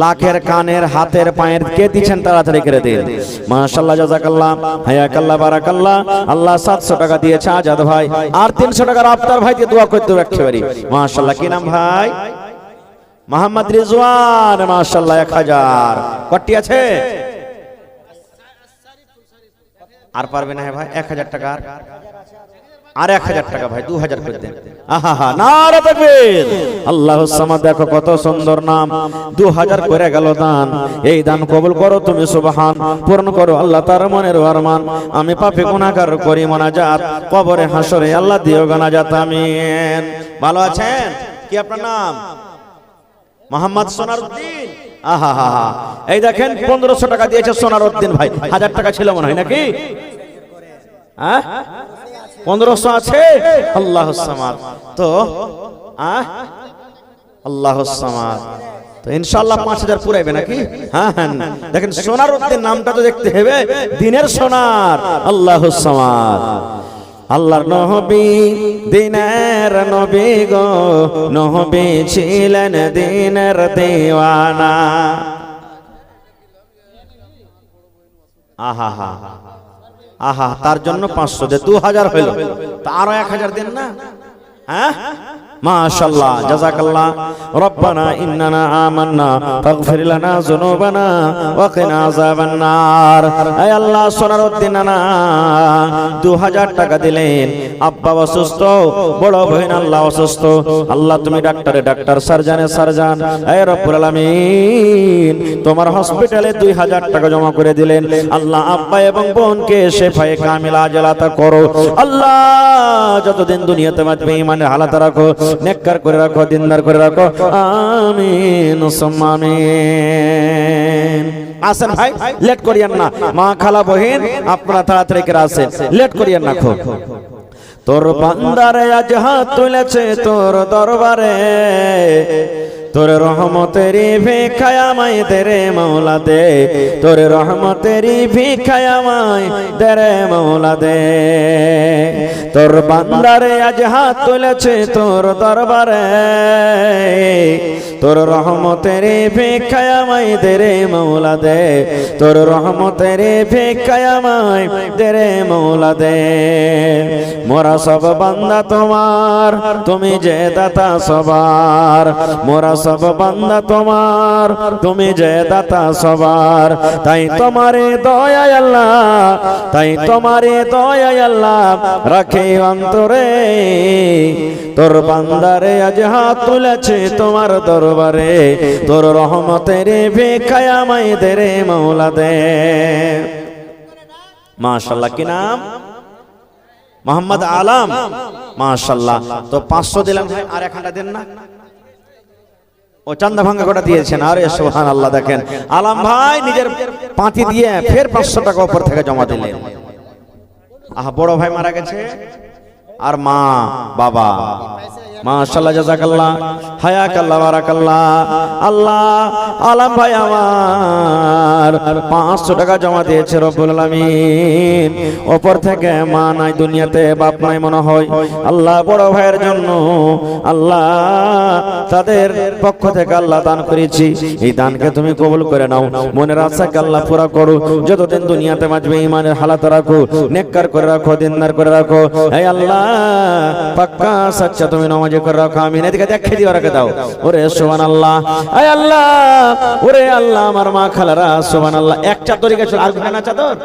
লাখের, কানের, হাতের, পায়ের কে দিচ্ছেন? তাড়াতাড়ি করে দেন। মাশাআল্লাহ, জাযাকাল্লাহ, হায়াকাল্লাহ, বারাকাল্লাহ। আল্লাহ 700 টাকা দিয়েছে আজাদ ভাই, আর 300 টাকা আফতার ভাইকে দোয়া করতে হবে একেবারে। মাশাআল্লাহ, কি নাম ভাই? মোহাম্মদ রিজওয়ান, মাশাআল্লাহ 1000। কটি আছে? আর পারবে না ভাই? 1000 টাকা, আর 1000 টাকা ভাই, 2000 করে দেন। আহা হা, নারে তাকবীর। আল্লাহুস সামাদ, দেখো কত সুন্দর নাম। 2000 করে গেল দান। এই দান কবুল করো তুমি সুবহান, পূর্ণ করো আল্লাহ তার মনের আরমান। আমি পাপী গুনাহগার, করি মুনাজাত, কবরে হাসরে আল্লাহ দিও গুনাজাত, আমিন। ভালো আছেন? কি আপনার নাম? মোহাম্মদ সোনারউদ্দিন। আহা হা হা, এই দেখেন 1500 টাকা দিয়েছে সোনারউদ্দিন ভাই। 1000 টাকা ছিল মনে হয় নাকি? হ্যাঁ, 1500 আছে। আল্লাহুস সামাদ। তো আল্লাহুস সামাদ, তো ইনশাআল্লাহ 5000 পুরাইবে নাকি? হ্যাঁ হ্যাঁ, দেখেন সোনারউদ্দিন নামটা তো দেখতে হবে, দিনের সোনার। আল্লাহুস সামাদ। আল্লাহর নবী দিনের নবী গো, নবী ছিলেন দিনের দিওয়ানা। আহা হা আহা, তার জন্য 500 দে, 2000 হইল। তা আরো 1000 দেন না? হ্যাঁ, মাশাআল্লাহ, জাযাকাল্লাহ। রব্বানা ইন্নানা আমান্না ফাগফির লানা যুনুবানা ওয়া কিনা আযাবান নার। হে আল্লাহ, সোনারউদ্দিন নানা 2000 টাকা দিলেন। আব্বা অসুস্থ, বড় বোন আল্লাহ অসুস্থ। আল্লাহ তুমি ডাক্তারে ডাক্তার, সার্জনে সার্জন। হে রব্বুল আলামিন, তোমার হসপিটালে 2000 টাকা জমা করে দিলেন। আল্লাহ আব্বা এবং বোনকে শেফায়ে কামিলা আজলাতা করো। আল্লাহ যতদিন দুনিয়াতে বাঁচবে ঈমানের হালাত রাখো, নেককার করে রাখো, দিনদার করে রাখো, আমিন সুম্মা আমিন। আসেন ভাই, লেট করিয়েন না, মা খালা বহিন আপনারা তাড়াতাড়ি করে আসেন, লেট করিয়েন না খুব। তোর বান্দারে আজ হাত তুলেছে তোর দরবারে, তোর রহমতেরি ভিখায় আমায় দে রে মৌলা দে, তোর রহমতেরি ভিখায় আমায় দে রে মৌলা দে। তোর বান্দারে আজ হাত তুলেছে তোর দরবারে, তোর রহমতেরি ভিখায় আমায় দে রে মৌলা দে, তোর রহমতেরি ভিখায় আমায় দে রে মৌলা দে। মোরা সব বান্দা তোমার, তুমি যে দাতা সবার, মোরা সব বান্দা তোমার, তুমি যে দাতা সবার। তাই তোমারে দয়া আল্লাহ, তাই তোমারে দয়া আল্লাহ রাখে অন্তরে, তোর বান্দারে আজ হাত তুলেছে তোমার দরবারে, তোর রহমতের ভিখায় আমায় দে রে মৌলা দে। মাশাআল্লাহ, কি নাম? মোহাম্মদ আলম, মাশাআল্লাহ। তো 500 দিলাম ভাই, আর 1 দেন না? ও চান্দা ভাঙ্গা করে দিয়েছেন, আরে সুবহানাল্লাহ। দেখেন আলম ভাই নিজের পাঁতি দিয়ে ফের 500 টাকা উপর থেকে জমা দিলেন। আহা, বড় ভাই মারা গেছে আর মা বাবা, মাশাআল্লাহ, জাযাকাল্লাহ, হায়াকাল্লাহ, বারাকাল্লাহ। আল্লাহ আলম ভাই আমার 500 টাকা জমা দিয়েছে রব্বুল আলামিন। উপর থেকে মা নাই দুনিয়াতে, বাপ নাই মনে হয়। আল্লাহ বড় ভাইয়ের জন্য আল্লাহ তাদের পক্ষ থেকে আল্লাহ দান করেছি, এই দানকে তুমি কবুল করে নাও। মনের আশাকে আল্লাহ পুরা করো, যতদিন দুনিয়াতে বাঁচবে ঈমানের হালাত রাখো, নেককার করে রাখো, দিনদার করে রাখো। এই আল্লাহ পাক্কা সচ্চা তুমি নামাজি করে রাখো। আমিন। এদিকে দেখে দিও, রাখে দাও। ওরে সুবহানাল্লাহ, এই আল্লাহ, ওরে আল্লাহ, আমার মা খালারা সুবহানাল্লাহ। এক চাদর গেছে, আর না চাদর,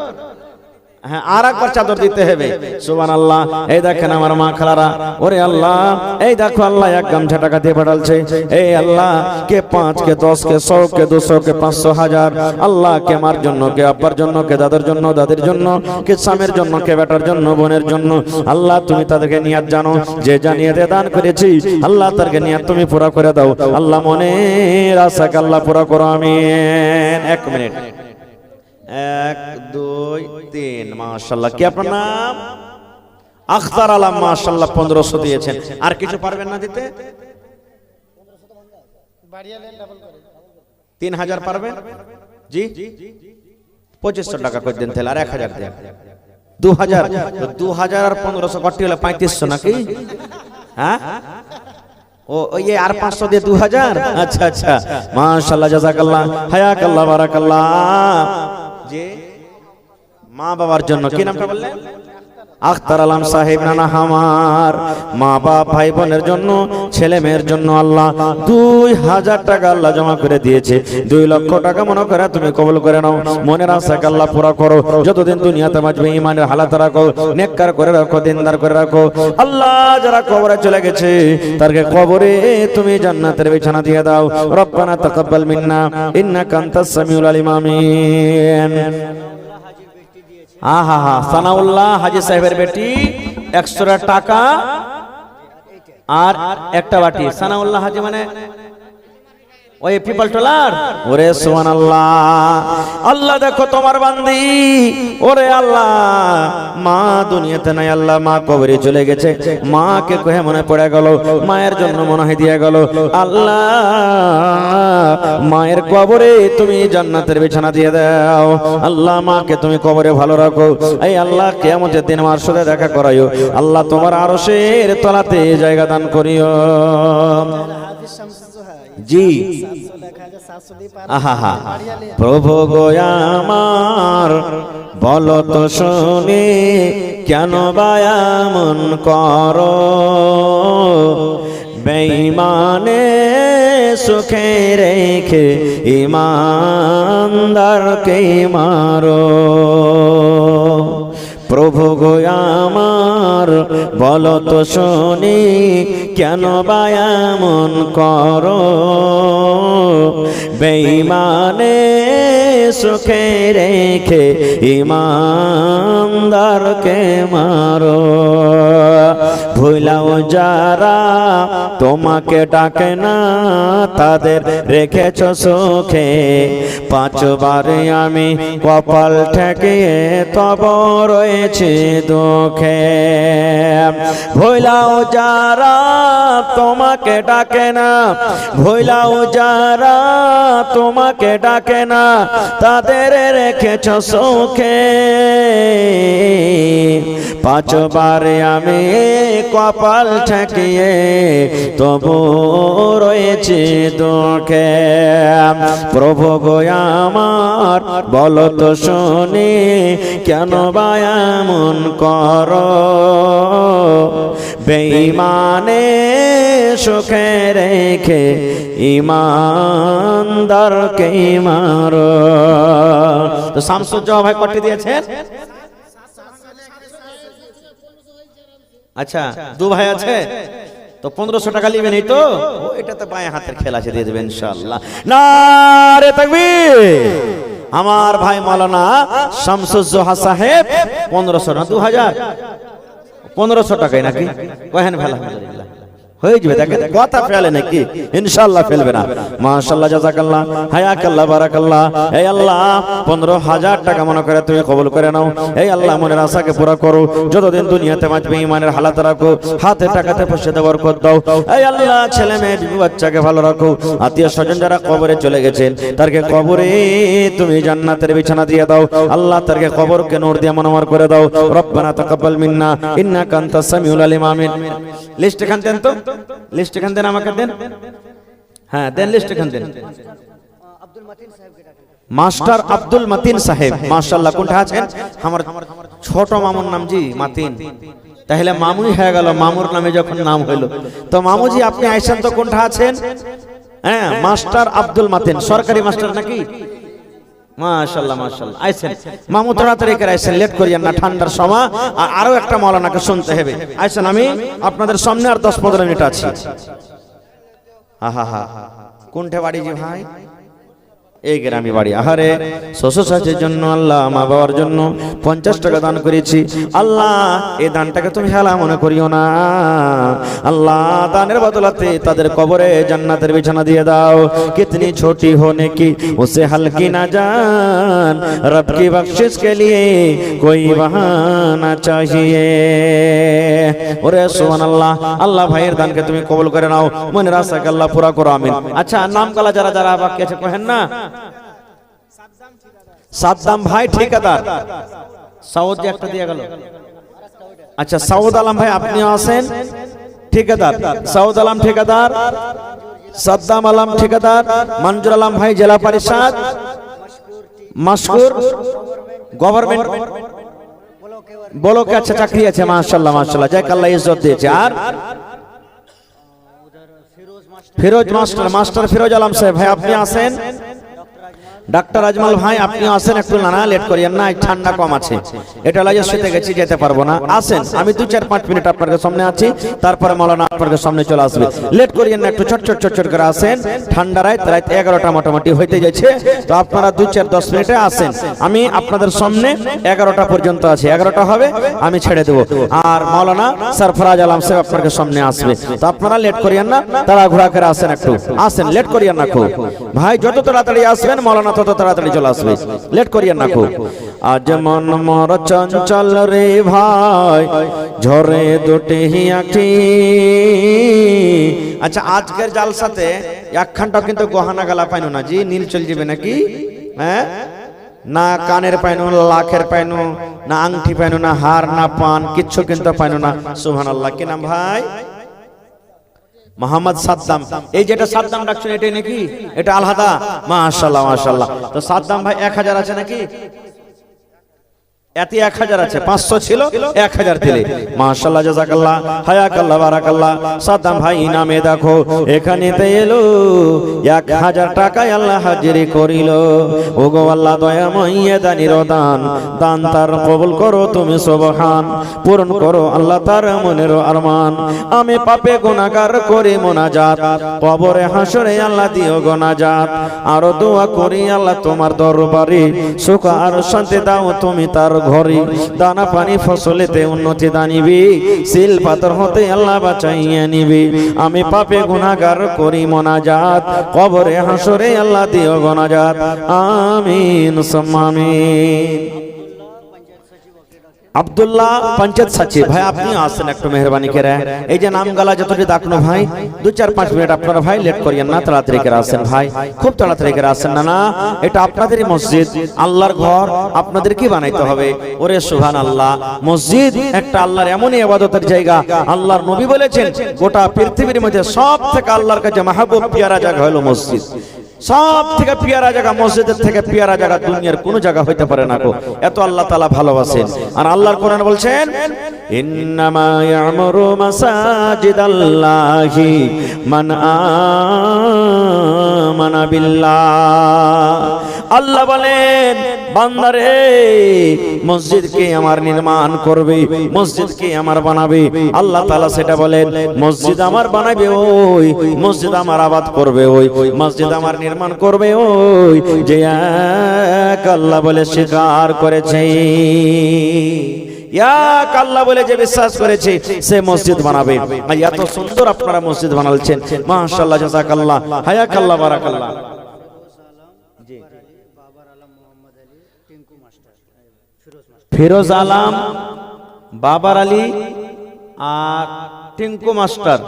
হ্যাঁ আর একবার চাদর দিতে হবে। সুবহানাল্লাহ। এই দেখেন আমার মা খালারা, ওরে আল্লাহ, এই দেখো আল্লাহ এক গামছা টাকা দিয়ে পাঠালছে। এই আল্লাহ, কে 5, কে 10, কে 100, কে 200, কে 500, 1000। আল্লাহ, কে মার জন্য, কে আব্বার জন্য, কে দাদার জন্য, দাদির জন্য, কে স্বামীর জন্য, কে বেটার জন্য, বোনের জন্য। আল্লাহ তুমি তাদেরকে নিয়াত জানো, যে জানিয়ে দান করেছি আল্লাহ তাদেরকে নিয়াত তুমি পুরা করে দাও। আল্লাহ মনের আশাকে আল্লাহ পুরা করো। আমিন। 1 মিনিট, 1 2 3। মাশাআল্লাহ, কি আপনার নাম? আখতার আলম, মাশাআল্লাহ, 1500 দিয়েছেন। আর কিছু পারবেন না দিতে? 3000 পারবেন? জি 2500 টাকা করে দেন তাহলে, আর 1000 দেন। 2000, 2000 আর 1500 কত হলো? 3500 নাকি? হ্যাঁ, ও ওই আর 500 দিয়ে 2000। আচ্ছা আচ্ছা, মাশাআল্লাহ, জাযাকাল্লাহ, হায়াকাল্লাহ, বারাকাল্লাহ। যে মা বাবার জন্য, কি নামটা বললেন? আখতার আলম সাহেব। নানা আমার মা বাপ ভাই বোনের জন্য, ছেলে মেয়ের জন্য আল্লাহ 2000 টাকা আল্লাহ জমা করে দিয়েছে। 2 লক্ষ টাকা মনে করে তুমি কবুল করে নাও। মনের আশাকে আল্লাহ পুরা করো, যতদিন দুনিয়াতে বাঁচবে ঈমানের হালাত রাখো, নেককার করে রাখো, দিনদার করে রাখো। আল্লাহ যারা কবরে চলে গেছে তাদেরকে কবরে তুমি জান্নাতের বিছানা দিয়ে দাও। রব্বানা তাকাব্বাল মিন্না ইন্নাকা আনতাস সামিউল আলিম। আমিন। হা হা, সানাউল্লাহ হাজী সাহেবের বেটি 100 টাকা আর একটা বাটি। সানাউল্লাহ হাজী মানে ওই পিপল টলার। ওরে সুবহানাল্লাহ। আল্লাহ দেখো তোমার বান্দি, ওরে আল্লাহ মা দুনিয়াতে নাই, আল্লাহ মা কবরে চলে গেছে। মাকে কহে মনে পড়ে গেল, মায়ের জন্য মনে হয় দিয়ে গেল। আল্লাহ মায়ের কবরে তুমি জান্নাতের বিছানা দিয়ে দাও। আল্লাহ মাকে তুমি কবরে ভালো রাখো। এই আল্লাহ কিয়ামতের দিন আমার সাথে দেখা করাইও। আল্লাহ তোমার আরশের তলাতে জায়গা দান করিও। জি আহা, প্রভু গো আমার বলো তো শুনি, কেন বায়ামন করো? বেঈমানে সুখে রেখে ঈমানদারকে মারো। প্রভু গো আমার বলো তো শুনি, কেন বায়ামন করো? বেঈমানে সুখে রেখে ঈমানদারকে মারো। ভুলাও যারা তোমাকে ডাকে না তাদের রেখেছ সুখে, পাঁচবারে আমি কপাল ঠেকিয়ে তব রয়েছে দুঃখে। ভুলাও যারা তোমাকে ডাকে না, ভুলাও যারা তোমাকে ডাকে না তাদের রেখেছ সুখে, পাঁচবারে আমি কপাল ঠেকিয়ে তবু রয়েছে দুঃখে। প্রভু গো আমার বলো তো শুনি কেন বা এমন করো, বেঈমানে সুখে রেখে ইমানদারকে মারো। তো শামসুজ্জামান ভাই কটি দিয়েছেন? আচ্ছা, দু ভাই আছে তো 1500 টাকা নেবেন, এই তো এটা তো বাঁ হাতের খেলা আছে, দিয়ে দেবেন ইনশাআল্লাহ। নারে তাকবীর। আমার ভাই মাওলানা শামসুজ্জোহা সাহেব 1500 না 2000, 1500 টাকাই নাকি কহেন ভাই? আলহামদুলিল্লাহ হয়ে যাবে, দেখেন কথা ফেলে নাকি? ইনশাআল্লাহ ফেলবে না। মাশাআল্লাহ, জাযাকাল্লাহ, হায়াকাল্লাহ, বারাকাল্লাহ। এই আল্লাহ 15000 টাকা মনে করে তুমি কবুল করে নাও। এই আল্লাহ মনের আশাকে পুরা করো, যতদিন দুনিয়াতে বাঁচবে ঈমানের হালাত রাখো, হাতে টাকাতে পয়সাতে বরকত দাও। এই আল্লাহ ছেলে মেয়ে বিবি বাচ্চাকে ভালো রাখো, আত্মীয় স্বজন যারা কবরে চলে গেছেন তারকে কবরে তুমি জান্নাতের বিছানা দিয়ে দাও। আল্লাহ তারকে কবরকে নূর দিয়ে মনোমার করে দাও। রব্বানা তাকাব্বাল মিন্না ইন্নাকা আনতাস সামিউল আলিম। আমিন। লিস্ট এখান দেন তো, লিস্ট এখান দেন, আমাকে দেন। হ্যাঁ দেন, লিস্ট এখান দেন। মাস্টার আব্দুল মতিন সাহেব, মাশাআল্লাহ। কোনটা আছেন? আমার ছোট মামুর নাম জি মাতিন, তাহলে মামুই হয়ে গেল, মামুর নামে যখন নাম হইল। তো মামুজি আপনি আইছেন তো কোনটা আছেন? হ্যাঁ, মাস্টার আব্দুল মতিন, সরকারি মাস্টার নাকি? মাশাআল্লাহ মাশাআল্লাহ, আইছেন মামু, তাড়াতাড়ি করে আইছেন, লেট করিয়েন না, ঠান্ডার সময়। আর আরো একটা মাওলানাকে শুনতে হবে। আইছেন, আমি আপনাদের সামনে আর 10-15 মিনিট আছি। আহা, কোনটা বাড়ি জি ভাই? এই গ্রামে বাড়ি। আহারে, শ্বশুর শাশুড়ির জন্য আল্লাহ, মা বাবার জন্য 50 টাকা দান করেছি। আল্লাহ এই দানটাকে তুমি হেলা মনে করিও না। আল্লাহ দানের বদলাতে তাদের কবরে জান্নাতের বিছানা দিয়ে দাও। কিতনি ছোটি হোনে কি উসে হালকি না জান, রব की बख्शिश के लिए कोई बहाना चाहिए। ওরে সুবহানাল্লাহ। আল্লাহ ভাইয়ের দানকে তুমি কবুল করে নাও, মনের আশাকে আল্লাহ পুরা করো। আমিন। আচ্ছা, নাম কালা যারা যারা বাকি আছে কহেন না। সাদ্দাম ভাই ঠিকাদার, সাউদ একটা দিয়ে গেল। আচ্ছা, সাউদ আলম ভাই আপনিও আছেন ঠিকাদার। সাউদ আলম ঠিকাদার, সাদ্দাম আলম ঠিকাদার, মঞ্জুর আলম ভাই জেলা পরিষদ, মশকুর গভর্নমেন্ট বলোকে। আচ্ছা, চাকরি আছে, মাশাআল্লাহ মাশাআল্লাহ, যাক আল্লাহ ইজ্জত দিয়েছে। আর ফিরোজ মাস্টার, মাস্টার ফিরোজ আলম সাহেব ভাই আপনি আছেন। ডাক্তার আজমাল ভাই আপনি আসেন, একটু না লেট করিয়েন না, ঠান্ডা কম আছে, এটা লাগে শুতে গেছি, যেতে পারবো না। আসেন, আমি 2-4-5 মিনিট আপনাদের সামনে আছি, তারপরে মাওলানা আপনাদের সামনে চলে আসবে। লেট করিয়েন না, একটু ছোট ছোট করে আসেন। ঠান্ডা রাত 11টা মোটামুটি হইতে যাচ্ছে, তো আপনারা 2-4-10 মিনিটে আসেন। আমি আপনাদের সামনে 11টা পর্যন্ত আছি, 11টা হবে আমি ছেড়ে দেবো। আর মাওলানা সরফরাজ আলম সাহেব আপনাদের সামনে আসবে, তো আপনারা লেট করিয়েন না, তারা ঘোরা করে আসেন, একটু আসেন, লেট করিয়েন না খুব ভাই। যত তাড়াতাড়ি আসবেন মাওলানা তত তাড়াতাড়ি চলে আসবে, লেট করিয়েন না খুব। আজ মন মোর চঞ্চল রে ভাই, ঝরে দুটি আঁখি। আচ্ছা, আজকের জালসাতে একখানটা কিন্তু গহনা গালা পাইনো না জি, নীল চল যাবে নাকি? হ্যাঁ, না কানের পাইনো, লাখের পাইনো, না আংটি পাইনো, না হার, না পান, কিচ্ছু কিন্তু পাইনো না। সুবহানাল্লাহ। কি নাম ভাই? মোহাম্মদ সাদ্দাম। এই যেটা সাদ্দাম ডাকছেন এটাই নাকি? এটা আলহাদা। মাশাআল্লাহ মাশাআল্লাহ। তো সাদ্দাম ভাই 1000 আছে নাকি? এতে 1000 আছে, 500 ছিল, 1000 দিলে। মাশাআল্লাহ, জাযাকাল্লাহ, হায়াকাল্লাহ, বারাকাল্লাহ। সাদ্দাম ভাই নামে দেখো এখানেতে এলো 1000 টাকায় আল্লাহ হাজিরি করিল। ওগো আল্লাহ দয়াময় দানির দান, দান তার কবুল করো তুমি সুবহান, পূরণ করো আল্লাহ তার মনের আরমান। আমি পাপে গুনাহগার করি মোনাজাত, কবরে হাসরে আল্লাহ দিও গোনাজাত। আর দোয়া করি আল্লাহ তোমার দরবারে, সুখ আর শান্তি দাও তুমি তার ঘরে দানা পানি ফসলেতে উন্নতি দানিবি সিল পাথর হতে আল্লাহ বাঁচাইয়া নিবি আমি পাপে গুনাহগার করি মোনাজাত কবরে হাসরে আল্লাহ দিও গোনাজাত আমিন সুম্মা আমিন আব্দুল্লাহ পঞ্চায়েত সচিব ভাই আপনি আসেন একটু মেহরবানি করে এই যে নাম গালা যতটি ডাকনো ভাই 2-4-5 মিনিট আপনারা ভাই লেট করিয়েন না তাড়াতাড়ি করে আসেন ভাই খুব তাড়াতাড়ি করে আসেন না এটা আপনাদেরই মসজিদ আল্লাহর ঘর আপনাদের কি বানাইতে হবে ওরে সুবহানাল্লাহ মসজিদ একটা আল্লাহর এমনই ইবাদতের জায়গা আল্লাহর নবী বলেছেন গোটা পৃথিবীর মধ্যে সবথেকে আল্লাহর কাছে মাহবুব পিয়ারা জায়গা হলো মসজিদ সব থেকে পিয়ারা জায়গা মসজিদের থেকে পিয়ারা জায়গা দুনিয়ার কোনো জায়গা হইতে পারে না গো এত আল্লাহ তাআলা ভালোবাসেন আর আল্লাহর কোরআন বলছেন ইন্নামা ইয়ামুরু মাসাজিদাল্লাহি মান আমানা বিল্লাহ আল্লাহ বলেন বান্দারে মসজিদকে আমার নির্মাণ করবে মসজিদকে আমার বানাবে আল্লাহ তাআলা সেটা বলেন মসজিদ আমার বানাবে ওই মসজিদ আমার আবাদ করবে ওই মসজিদ আমার নির্মাণ করবে ওই যে এক আল্লাহ বলে স্বীকার করেছে এক আল্লাহ বলে যে বিশ্বাস করেছে সে মসজিদ বানাবে এত সুন্দর আপনারা মসজিদ বানালছেন মাশাআল্লাহ জাযাকাল্লাহ হায়াকাল্লাহ বারাকাল্লাহ ফিরোজ আলম বাবার আলী আর টিঙ্কু মাস্টার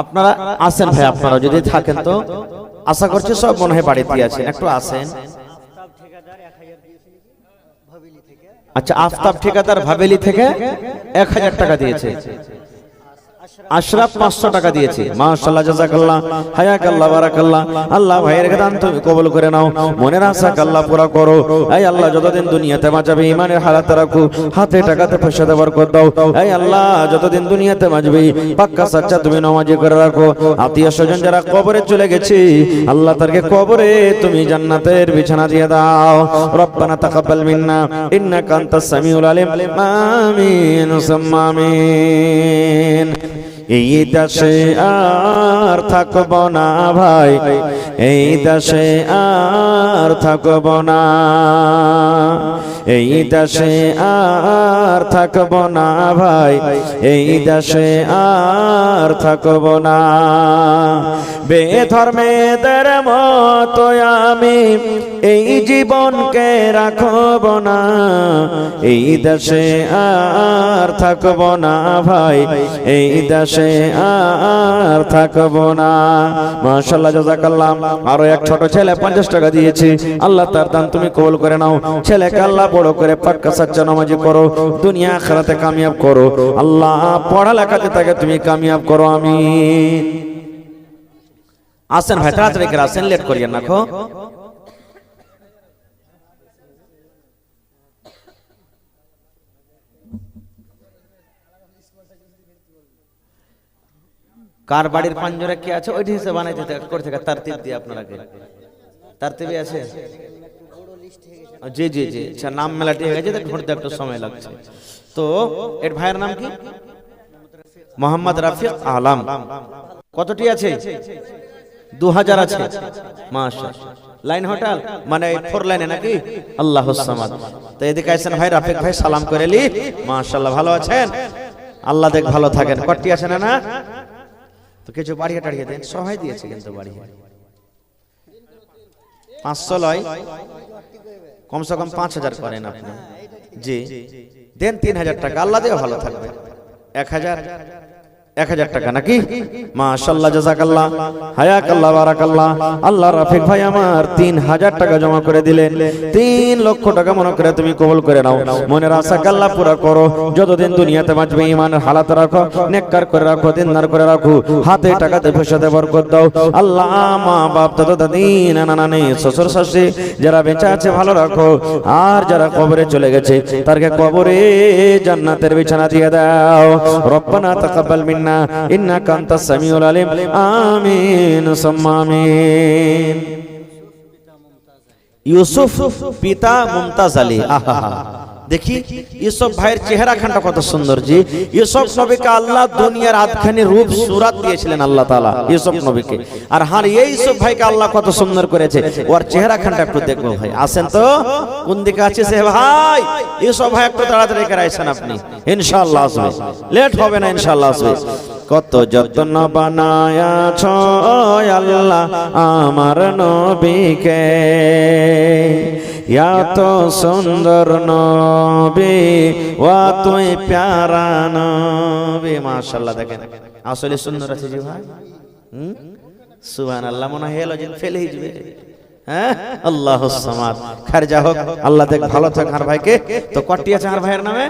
আপনারা আসেন ভাই আপনারা যদি থাকেন তো আশা করছি সব মনে হয় বাড়িতে আছেন একটু আসেন আচ্ছা আফতাব ঠিকাদার ভাবেলি থেকে 1000 টাকা দিয়েছে আশরাফ 500 টাকা দিয়েছে মাশাআল্লাহ জাযাকাল্লাহ হায়াকাল্লাহ বারাকাল্লাহ আল্লাহ ভাইয়ের দান তুমি কবুল করে নাও মনের আশা আল্লাহ পুরা করো এই আল্লাহ যতদিন দুনিয়াতে বাঁচাবে ঈমানের হালাত রাখো হাতে টাকাতে পয়সাতে বরকত দাও এই আল্লাহ যতদিন দুনিয়াতে বাঁচবে পাক্কা সাচ্চা তুমি নামাজি করে রাখো আত্মীয় স্বজন যারা কবরে চলে গেছে আল্লাহ তাদেরকে কবরে তুমি জান্নাতের বিছানা দিয়ে দাও রব্বানা তাকাব্বাল মিন্না ইন্নাকা আনতাস সামিউল আলিম আমিন সুম্মা আমিন এই দেশে আর থাকব না ভাই এই দেশে আর থাকব না এই দেশে আর থাকব না ভাই এই দেশে আর থাকব না বেধর্মেদের মতো আমি এই জীবনকে রাখব না এই দেশে আর থাকব না ভাই এই দেশে আর থাকবো না মাশাআল্লাহ জাযাকাল্লাহ আরো এক ছোট ছেলে 50 টাকা দিয়েছে আল্লাহ তার দান তুমি কবুল করে নাও ছেলেকে আল্লাহ বড় করে পাক্কা সাচ্চা নামাজি করো দুনিয়া আখিরাতে কামিয়াব করো আল্লাহ পড়ালেখাতে তাকে তুমি কামিয়াব করো আমিন আসেন ভাই তাড়াতাড়ি করে আসেন লেট করিয়েন না খো কার বাড়ির পাঞ্জরা কি আছে ওইটি হিসেবে বানাইতে করে থেকে তারতিব দিয়ে আপনারাকে তারতিবই আছে জি জি জি আচ্ছা নাম মেলাটি হয়ে গেছে ঘুরতে একটু সময় লাগছে তো এর ভাইয়ের নাম কি মোহাম্মদ রাফিক আলম কতটি আছে 2000 আছে মাশাআল্লাহ লাইন হোটেল মানে 4 লাইনে নাকি আল্লাহুস সামাদ তো এদিকে আছেন ভাই রাফিক ভাই সালাম করে লি মাশাআল্লাহ ভালো আছেন আল্লাহ দেখ ভালো থাকেন কটি আছেন না তো কিছু বাড়িয়ে টাড়িয়ে দেন সহায় দিয়েছে কিন্তু বাড়িয়ে 500 লয় কমসে কম 5000 করেন আপনি জি দেন 3000 টাকা আল্লাহ দেও ভালো থাকবে 1000 টাকা নাকি মাশাআল্লাহ জাযাকাল্লাহ হায়াকাল্লাহ বারাকাল্লাহ আল্লাহ রাফিক ভাই আমার 3000 টাকা জমা করে দিলেন 3 লক্ষ টাকা মনে করে তুমি কবুল করে নাও মনের আশা আল্লাহ পুরা করো যতদিন দুনিয়াতে বাঁচবে ঈমানের হালাত রাখো নেককার করে রাখো দিনদার করে রাখো হাতে টাকাতে পয়সাতে বরকত দাও আল্লাহ মা বাপ দাদা দাদি নানা নানি শ্বশুর শাশুড়ি যারা বেঁচে আছে ভালো রাখো আর যারা কবরে চলে গেছে তাদেরকে কবরে জান্নাতের বিছানা দিয়ে দাও রব্বানা তাকাব্বাল মিন্না ইন্নাকা আনতাস সামিউল আলিম আমিন সুম্মা আমিন ইউসুফ পিতা মুমতাজ আলী আহা দেখি ইউসুফ ভাইয়ের চেহারা খানটা কত সুন্দর জি। ইউসুফ নবীকে আল্লাহ দুনিয়ার আধখানি রূপ সুরাত দিয়েছিলেন আল্লাহ তাআলা ইউসুফ নবীকে। আর হ্যাঁ, এই ইউসুফ ভাইকে আল্লাহ কত সুন্দর করেছে, ওর চেহারা খানটা একটু দেখবো ভাই। আসেন তো, কোন দিকে আছে সে ভাই? ইউসুফ ভাই একটু তাড়াতাড়ি করে আইছেন আপনি, ইনশাআল্লাহ আসবে, লেট হবে না, ইনশাআল্লাহ আসবে। কত যত্ন বানায়াছ আল্লাহ আমার নবীকে, এত সুন্দর নবী ওয়া তুই প্যারা নবী। মাশাআল্লাহ, দেখেন আসলে সুন্দর আছে জি ভাই। সুবহানাল্লাহ, মনে হয় হেলোজেন ফেল হয়ে যাবে। হ্যাঁ, আল্লাহুস সামাদ। খার যা হোক, আল্লাহ দেখ ভালো থাক আর ভাইকে। তো কটি আছে আর ভাইয়ের নামে?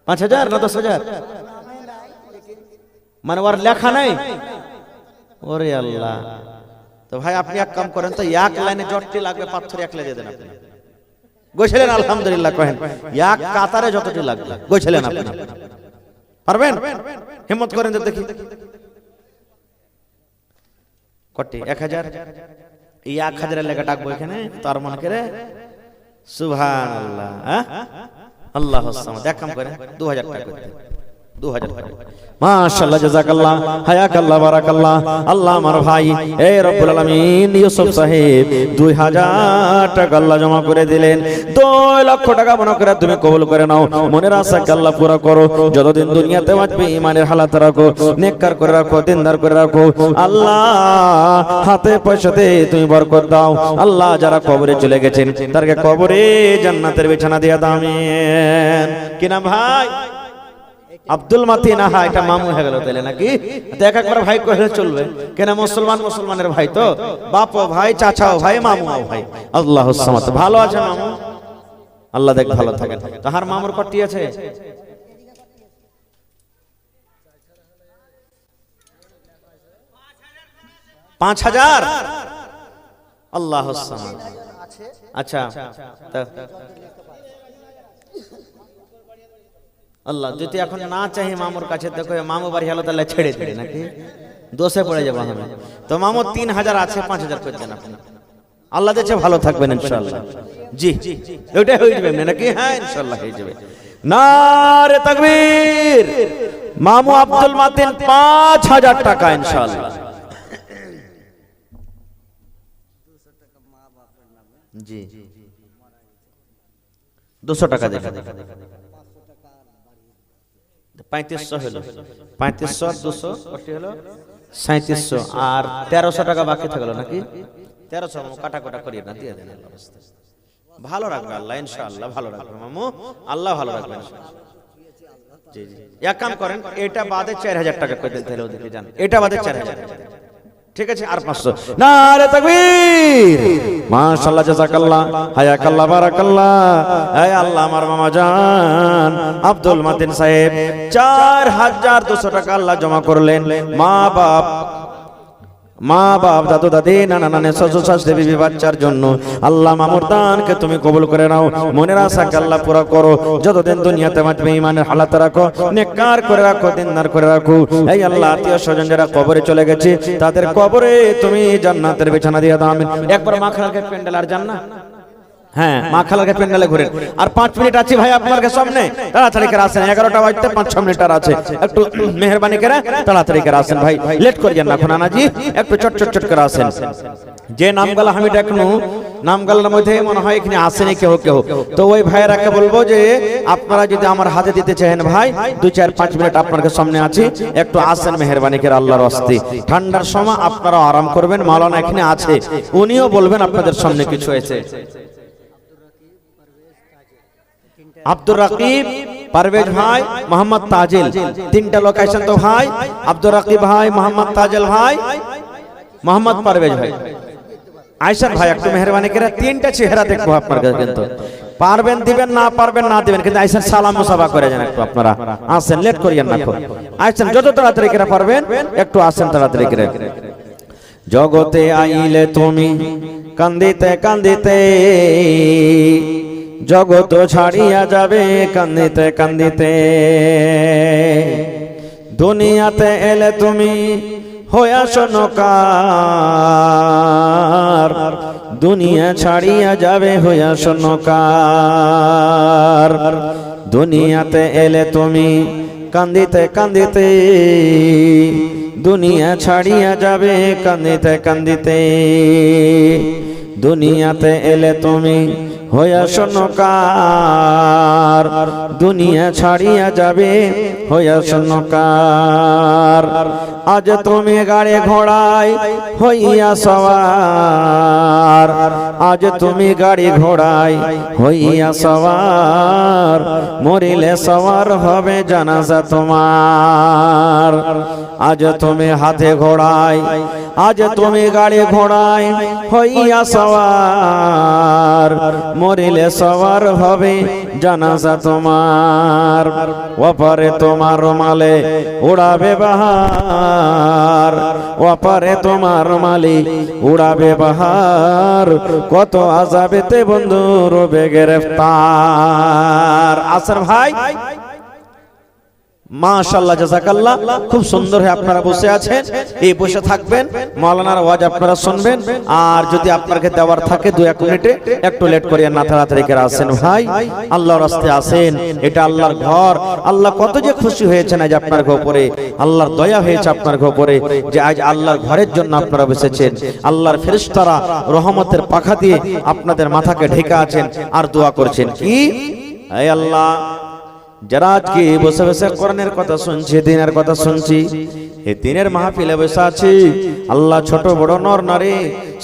5000 না 10000? মানে ওর লেখা নাই? ওরে আল্লাহ। তো ভাই আপনি এক কাম করেন তো, এক লাইনে যতটি লাগবে পাথর এক লিখে দেন আপনি। গইছিলেন আলহামদুলিল্লাহ কহেন, এক কাতারে যতটি লাগবে গইছিলেন আপনি। পারবেন? হিম্মত করেন তো দেখি। কটি? 1000। এই 1000 লেখা ডাকবো এখানে, তার মনে করে সুবহানাল্লাহ। হ্যাঁ, আল্লাহুস সামাদ। এক কাম করেন, 2000 টাকা করতে। 2000 টাকা। মাশাআল্লাহ, জাযাকাল্লাহ, হায়াকাল্লাহ, বারাকাল্লাহ। আল্লাহ আমার ভাই এই রব্বুল আলামিন ইউসুফ সাহেব 2000 টাকা আল্লাহ জমা করে দিলেন। 2 লক্ষ টাকা মনে করে তুমি কবুল করে নাও। মনের আশাকে আল্লাহ পুরো করো। যতদিন দুনিয়াতে বাঁচবে ঈমানের হালাত রাখো, নেককার করে রাখো, দিনদার করে রাখো। আল্লাহ হাতে পয়সাতে তুমি বরকত দাও। আল্লাহ যারা কবরে চলে গেছেন তাদেরকে কবরে জান্নাতের বিছানা দিয়ে দাও, আমিন। কি নাম ভাই? আব্দুল মাতিন। হ্যাঁ, এটা মামু হয়ে গেল তাহলে নাকি? দেখ একবার ভাই কইলে চলবে কেন? মুসলমান মুসলমানের ভাই তো, বাপও ভাই, চাচাও ভাই, মামুও ভাই। আল্লাহুস সামাদ। ভালো আছে মামু? আল্লাহ দেখ ভালো থাকেন। তাহার মামুর কটি আছে? 5000। আল্লাহুস সামাদ। আচ্ছা, আল্লাহ যদি এখন না চাই মামুর কাছে, দেখো মামু বাড়ি হলো তাহলে ছেড়ে ছেড়ে নাকি দোষে পড়ে যাবো আমি। তো মামু 3000 আছে, 5000 করে দেন আপনি। আল্লাহ দেখছে ভালো থাকবেন ইনশাআল্লাহ। জি, ওইটাই হয়ে যাবে নাকি? হ্যাঁ, ইনশাআল্লাহ হয়ে যাবে। নারে তাকবীর। মামু আব্দুল মাতিন 5000 টাকা ইনশাআল্লাহ। জি, 200 টাকা দেখা। 3500 হলো। 3500 200 কত হলো? 3700। আর 1300 টাকা বাকি থাকলো নাকি? 1300 কাটা কাটা করিয়ে না দিয়ে দেন। আল্লাহ ভালো রাখবে আল্লাহ, ইনশাআল্লাহ ভালো রাখবে মামু, আল্লাহ ভালো রাখবে ইনশাআল্লাহ। জি জি, এক কাম করেন, এটা বাদে 4000 টাকা করে দেন তাহলে ওদিকে যান। এটা বাদে 4000, ঠিক আছে? আর 500। নারে তাকবীর। মাশাআল্লাহ, জাযাকাল্লাহ, হায়াকাল্লাহ, বারাকাল্লাহ। হে আল্লাহ, আমার মামা জান আব্দুল মাতিন সাহেব 4200 টাকা আল্লাহ জমা করলেন। মা বাপ, দাদু দাদি, নানা নানি, শ্বশুর শাশুড়ি, বিবি বাচ্চার জন্য। আল্লাহ মামুর দানকে তুমি কবুল করে নাও। মনের আশাকে আল্লাহ পুরো করো। যতদিন দুনিয়াতে বাঁচবে ঈমানের হালাত রাখো, নেককার করে রাখো, দিনদার করে রাখো। এই আল্লাহ আত্মীয় স্বজন যারা কবরে চলে গেছে তাদের কবরে তুমি জান্নাতের বিছানা দিয়ে দাও, আমিন। একবার মা খালাকে প্যান্ডেল আর জান্নাত। হ্যাঁ, মা খালাকে প্যান্ডেলে ঘুরেন। আর 5 মিনিট আছে ভাই আপনার সামনে, তাড়াতাড়ি করে আসেন। 11টা বাজতে 5-6 মিনিট আর আছে, একটু মেহেরবানি করে তাড়াতাড়ি করে আসেন ভাই, লেট করিয়েন না। এখন আনাজি একটু চট করে আসেন। যে নামগুলো আমি ডাকনু, নামগুলোর মধ্যে মনে হয় এখানে আসেনি কেউ কেউ, তো ওই ভাইয়েরাকে বলবো যে আপনারা যদি আমার হাতে দিতে চান ভাই, 2-4-5 মিনিট আপনার সামনে আছি, একটু আসেন মেহেরবানি করে আল্লাহর রাস্তে। ঠান্ডার সময় আপনারা আরাম করবেন, মাওলানা এখানে আছে, উনিও বলবেন আপনাদের সামনে কিছু হয়েছে। আব্দুর রাকিব, পারভেজ ভাই, মোহাম্মদ তাজিল, 3টা লোকেশন তো ভাই। আব্দুর রাকিব ভাই, মোহাম্মদ তাজিল ভাই, মোহাম্মদ পারভেজ ভাই, আয়শার ভাই, একটু মেহেরবানি করে 3টা চেহারা দেখবো আপনার কাছে। কিন্তু পারবেন দিবেন, না পারবেন না দিবেন, কিন্তু আয়শার সালাম মুসাফা করে যান একটু আপনারা। আসেন, লেট করিয়েন না। আয়শান যত তাড়াতাড়ি করে পারবেন একটু আসেন তাড়াতাড়ি করে। জগতে আইলে তুমি কান্দিতে কান্দিতে, জগত ছাড়িয়া যাবে কান্দিতে কান্দিতে। দুনিয়াতে এলে তুমি হইয়া শোনকার, দুনিয়া ছাড়িয়া যাবে হইয়া শূন্যকার। দুনিয়াতে এলে তুমি কান্দিতে কান্দিতে, দুনিয়া ছাড়িয়া যাবে কান্দিতে কান্দিতে। দুনিয়াতে এলে তুমি হইয়া শূন্যকার, দুনিয়া ছাড়িয়া যাবে হইয়া শূন্যকার। আজ তুমি গাড়ি ঘোড়ায় হইয়া সওয়ার, আজ তুমি গাড়ি ঘোড়ায় হইয়া সওয়ার, মরিলে সওয়ার হবে জানাজা তোমার। আজ তুমি হাতে ঘোড়ায়, আজ তুমি গাড়ি ঘোড়ায় হইয়া সওয়ার, মরিলে সওয়ার হবে জানাজা তোমার। ওপারে তোমার রুমালে উড়াবে বাহার, ওপারে তোমার রুমালে উড়াবে বাহার, কত আযাবেতে বন্ধু রবে গ্রেফতার। আসর ভাই মাশাআল্লাহ জাযাকাল্লাহ, খুব সুন্দর হয়ে আপনারা বসে আছেন, এই বসে থাকবেন, মাওলানার ওয়াজ আপনারা শুনবেন। আর যদি আপনাকে দেওয়ার থাকে 2-1 মিনিটে একটু লেট করিয়া না, তাড়াতাড়ি করে আসেন ভাই, আল্লাহর রাস্তায় আসেন। এটা আল্লাহর ঘর, আল্লাহ কত যে খুশি হয়েছেন আজ আপনার উপরে, আল্লাহর দয়া হয়েছে আপনার উপরে যে আজ আল্লাহর ঘরের জন্য আপনারা বসেছেন। আল্লাহর ফেরেশতারা রহমতের পাখা দিয়ে আপনাদের মাথাকে ঢেকে আছেন আর দোয়া করছেন কি, হে আল্লাহ যারা আজকে বসে বসে কোরআনের কথা শুনছি, দ্বীনের কথা শুনছি, এই দ্বীনের মাহফিলে বসে আছি, আল্লাহ ছোট বড় নর নারী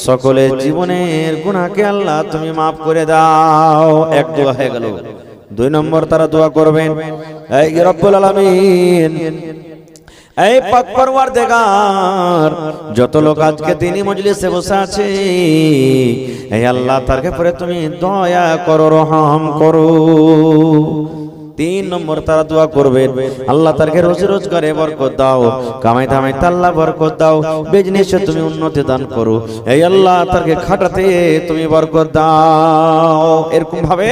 সকলের জীবনের গুনাহকে আল্লাহ তুমি মাফ করে দাও। এক দোয়া হয়ে গেল। 2 নম্বর তারা দোয়া করবেন, এই রব্বুল আলামিন, এই পাক পরওয়ারদিগার, যত লোক আজকে দ্বীনি মজলিসে বসে আছে, এই আল্লাহ তার উপরে তুমি দয়া করো, রহম করো। 3 নম্বর তারা দোয়া করবেন, আল্লাহ তারকে রোজি রোজগারে বরকত দাও, কামাই ধামাই আল্লাহ বরকত দাও, বিজনেসে তুমি উন্নতি দান করো, এই আল্লাহ তারকে খাটাতে তুমি বরকত দাও। এরকম ভাবে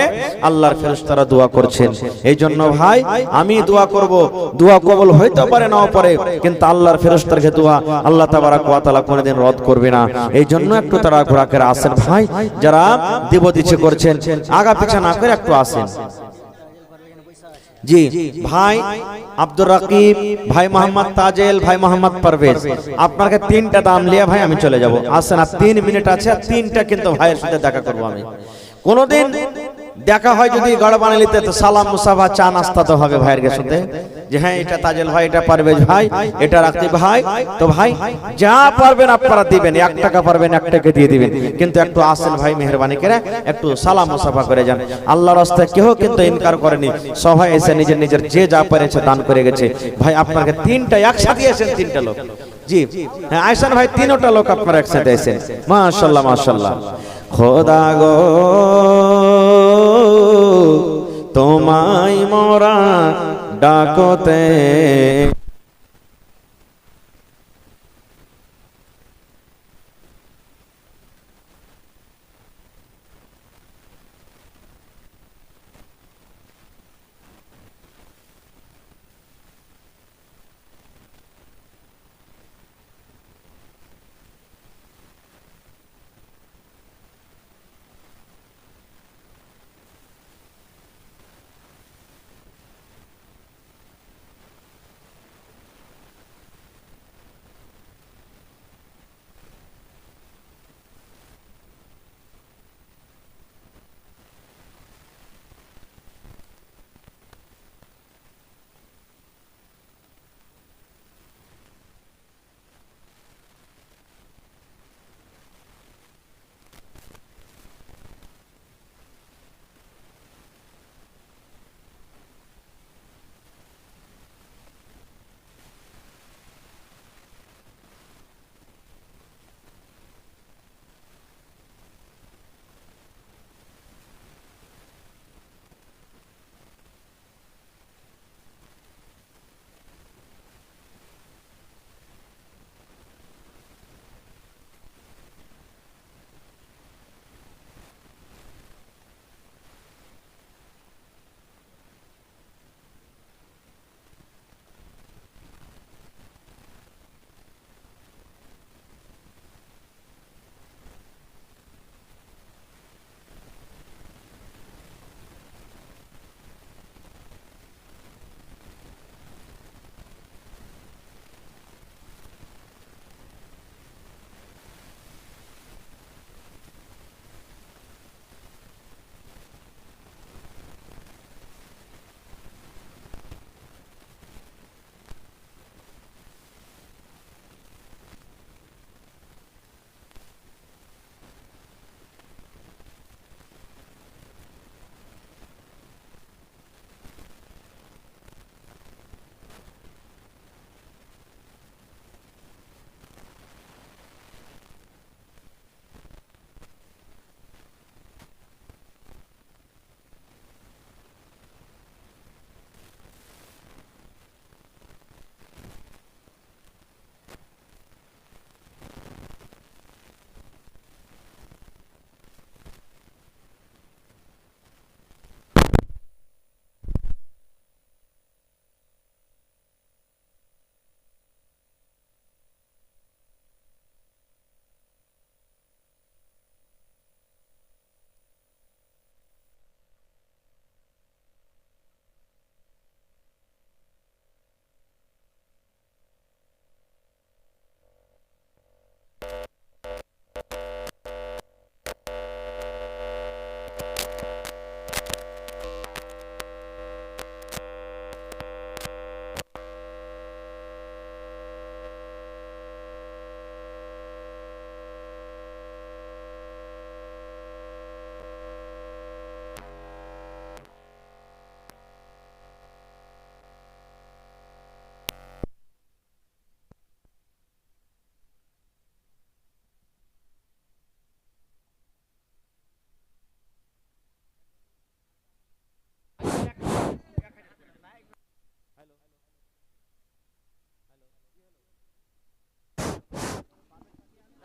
আল্লাহর ফেরেশতারা দোয়া করছেন। এই জন্য ভাই আমি দোয়া করব, দোয়া কবুল হইতে পারে নাও পারে, কিন্তু আল্লাহর ফেরেশতারকে দোয়া আল্লাহ তাবারাক ওয়া তাআলা কোনোদিন রদ করবে না। এই জন্য একটু তারা ঘোরা করে আসেন ভাই, যারা দিব দিচ্ছে করছেন আগা পিছা না করে একটু আসেন। জি ভাই আব্দুর রাকিব, ভাই মোহাম্মদ তাজেল, ভাই মোহাম্মদ পারভেজ, আপনাকে 3টা দাম লিয়া ভাই আমি চলে যাব। আসেন, আর 3 মিনিট আছে, আর 3টা কিন্তু ভাইয়ের সাথে দেখা করবো আমি। কোনদিন দেখা হয় যদি গড়বানা নিতে, তো সালাম মুসাফা চা নাস্তা তো হবে ভাইয়ের সাথে, যে হ্যাঁ এটা তাজেল ভাই, এটা পারভেজ ভাই, এটা রাকিব ভাই। তো ভাই যা পারবেন আপনারা দিবেন, 1 টাকা পারবেন 1 টাকা দিয়ে দিবেন, কিন্তু একটু আসেন ভাই, মেহেরবানি করে একটু সালাম মুসাফা করে যান। আল্লাহর রাস্তায় কেউ কিন্তু ইনকার করেনি, সবাই এসে নিজের নিজের যে যা পেরেছে দান করে গেছে। ভাই আপনাকে 3টা একসাথে এসেন, 3টা লোক, জি হ্যাঁ আয়সান ভাই, 3টা লোক আপনারা একসাথে এসেন। মাশাআল্লাহ মাশাআল্লাহ। খোদা গো তোমায় মোরা ডাকতে,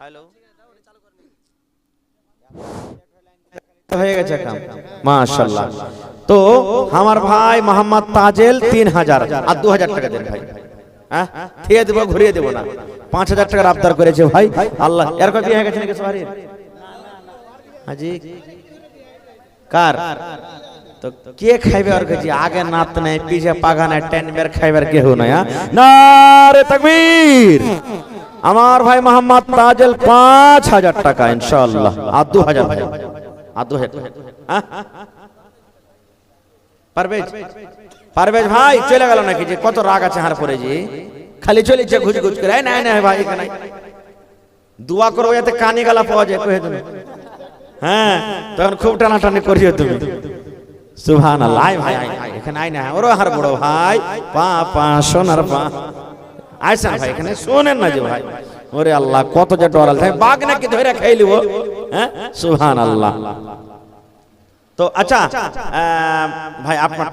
হ্যালো, হয়ে গেছে কাম, মাশাআল্লাহ। তো আমার ভাই মোহাম্মদ তাজেল 3000 আর 2000 টাকা দেন ভাই। হ্যাঁ, ঠিক দেবো, ঘুরিয়ে দেবো না। 5000 টাকার আবদার করেছে ভাই। আল্লাহ, এর কত হয়ে গেছে নাকি সবারই? হাজি কার তো কে খাইবে? আর কাছে আগে নাত নাই, পিছে পাগা নাই, টেনবের খাইবার কেউ নাই। নারে তাকবীর। আমার ভাই মোহাম্মদ তাজেল 5000 টাকা ইনশাআল্লাহ, আর 2000 ভাই, আর 2000। পারভেজ, পারভেজ ভাই চলে গেল নাকি? যে কত রাগ আছে হার পরে, যে খালি চলেছে ঘুষ ঘুষ করে। নাই নাই ভাই, এখানে দোয়া করবো যাতে কানে গালা পাওয়া যায়, কহে তুমি। হ্যাঁ, তখন খুব টানাটানি করিও তুমি। সুবহানাল্লাহ। আয় ভাই, আয় এখানে, আয় না, ওরও হার বড় ভাই, পা পা সোনার পা। আইসা ভাই এখানে, শোনেন না যে ভাই, ওরে আল্লাহ কত যে ডরাল থাকে, বাঘ নাকি ধরে খাই লিব। হ্যাঁ, সুবহানাল্লাহ। তো আচ্ছা ভাই আপনার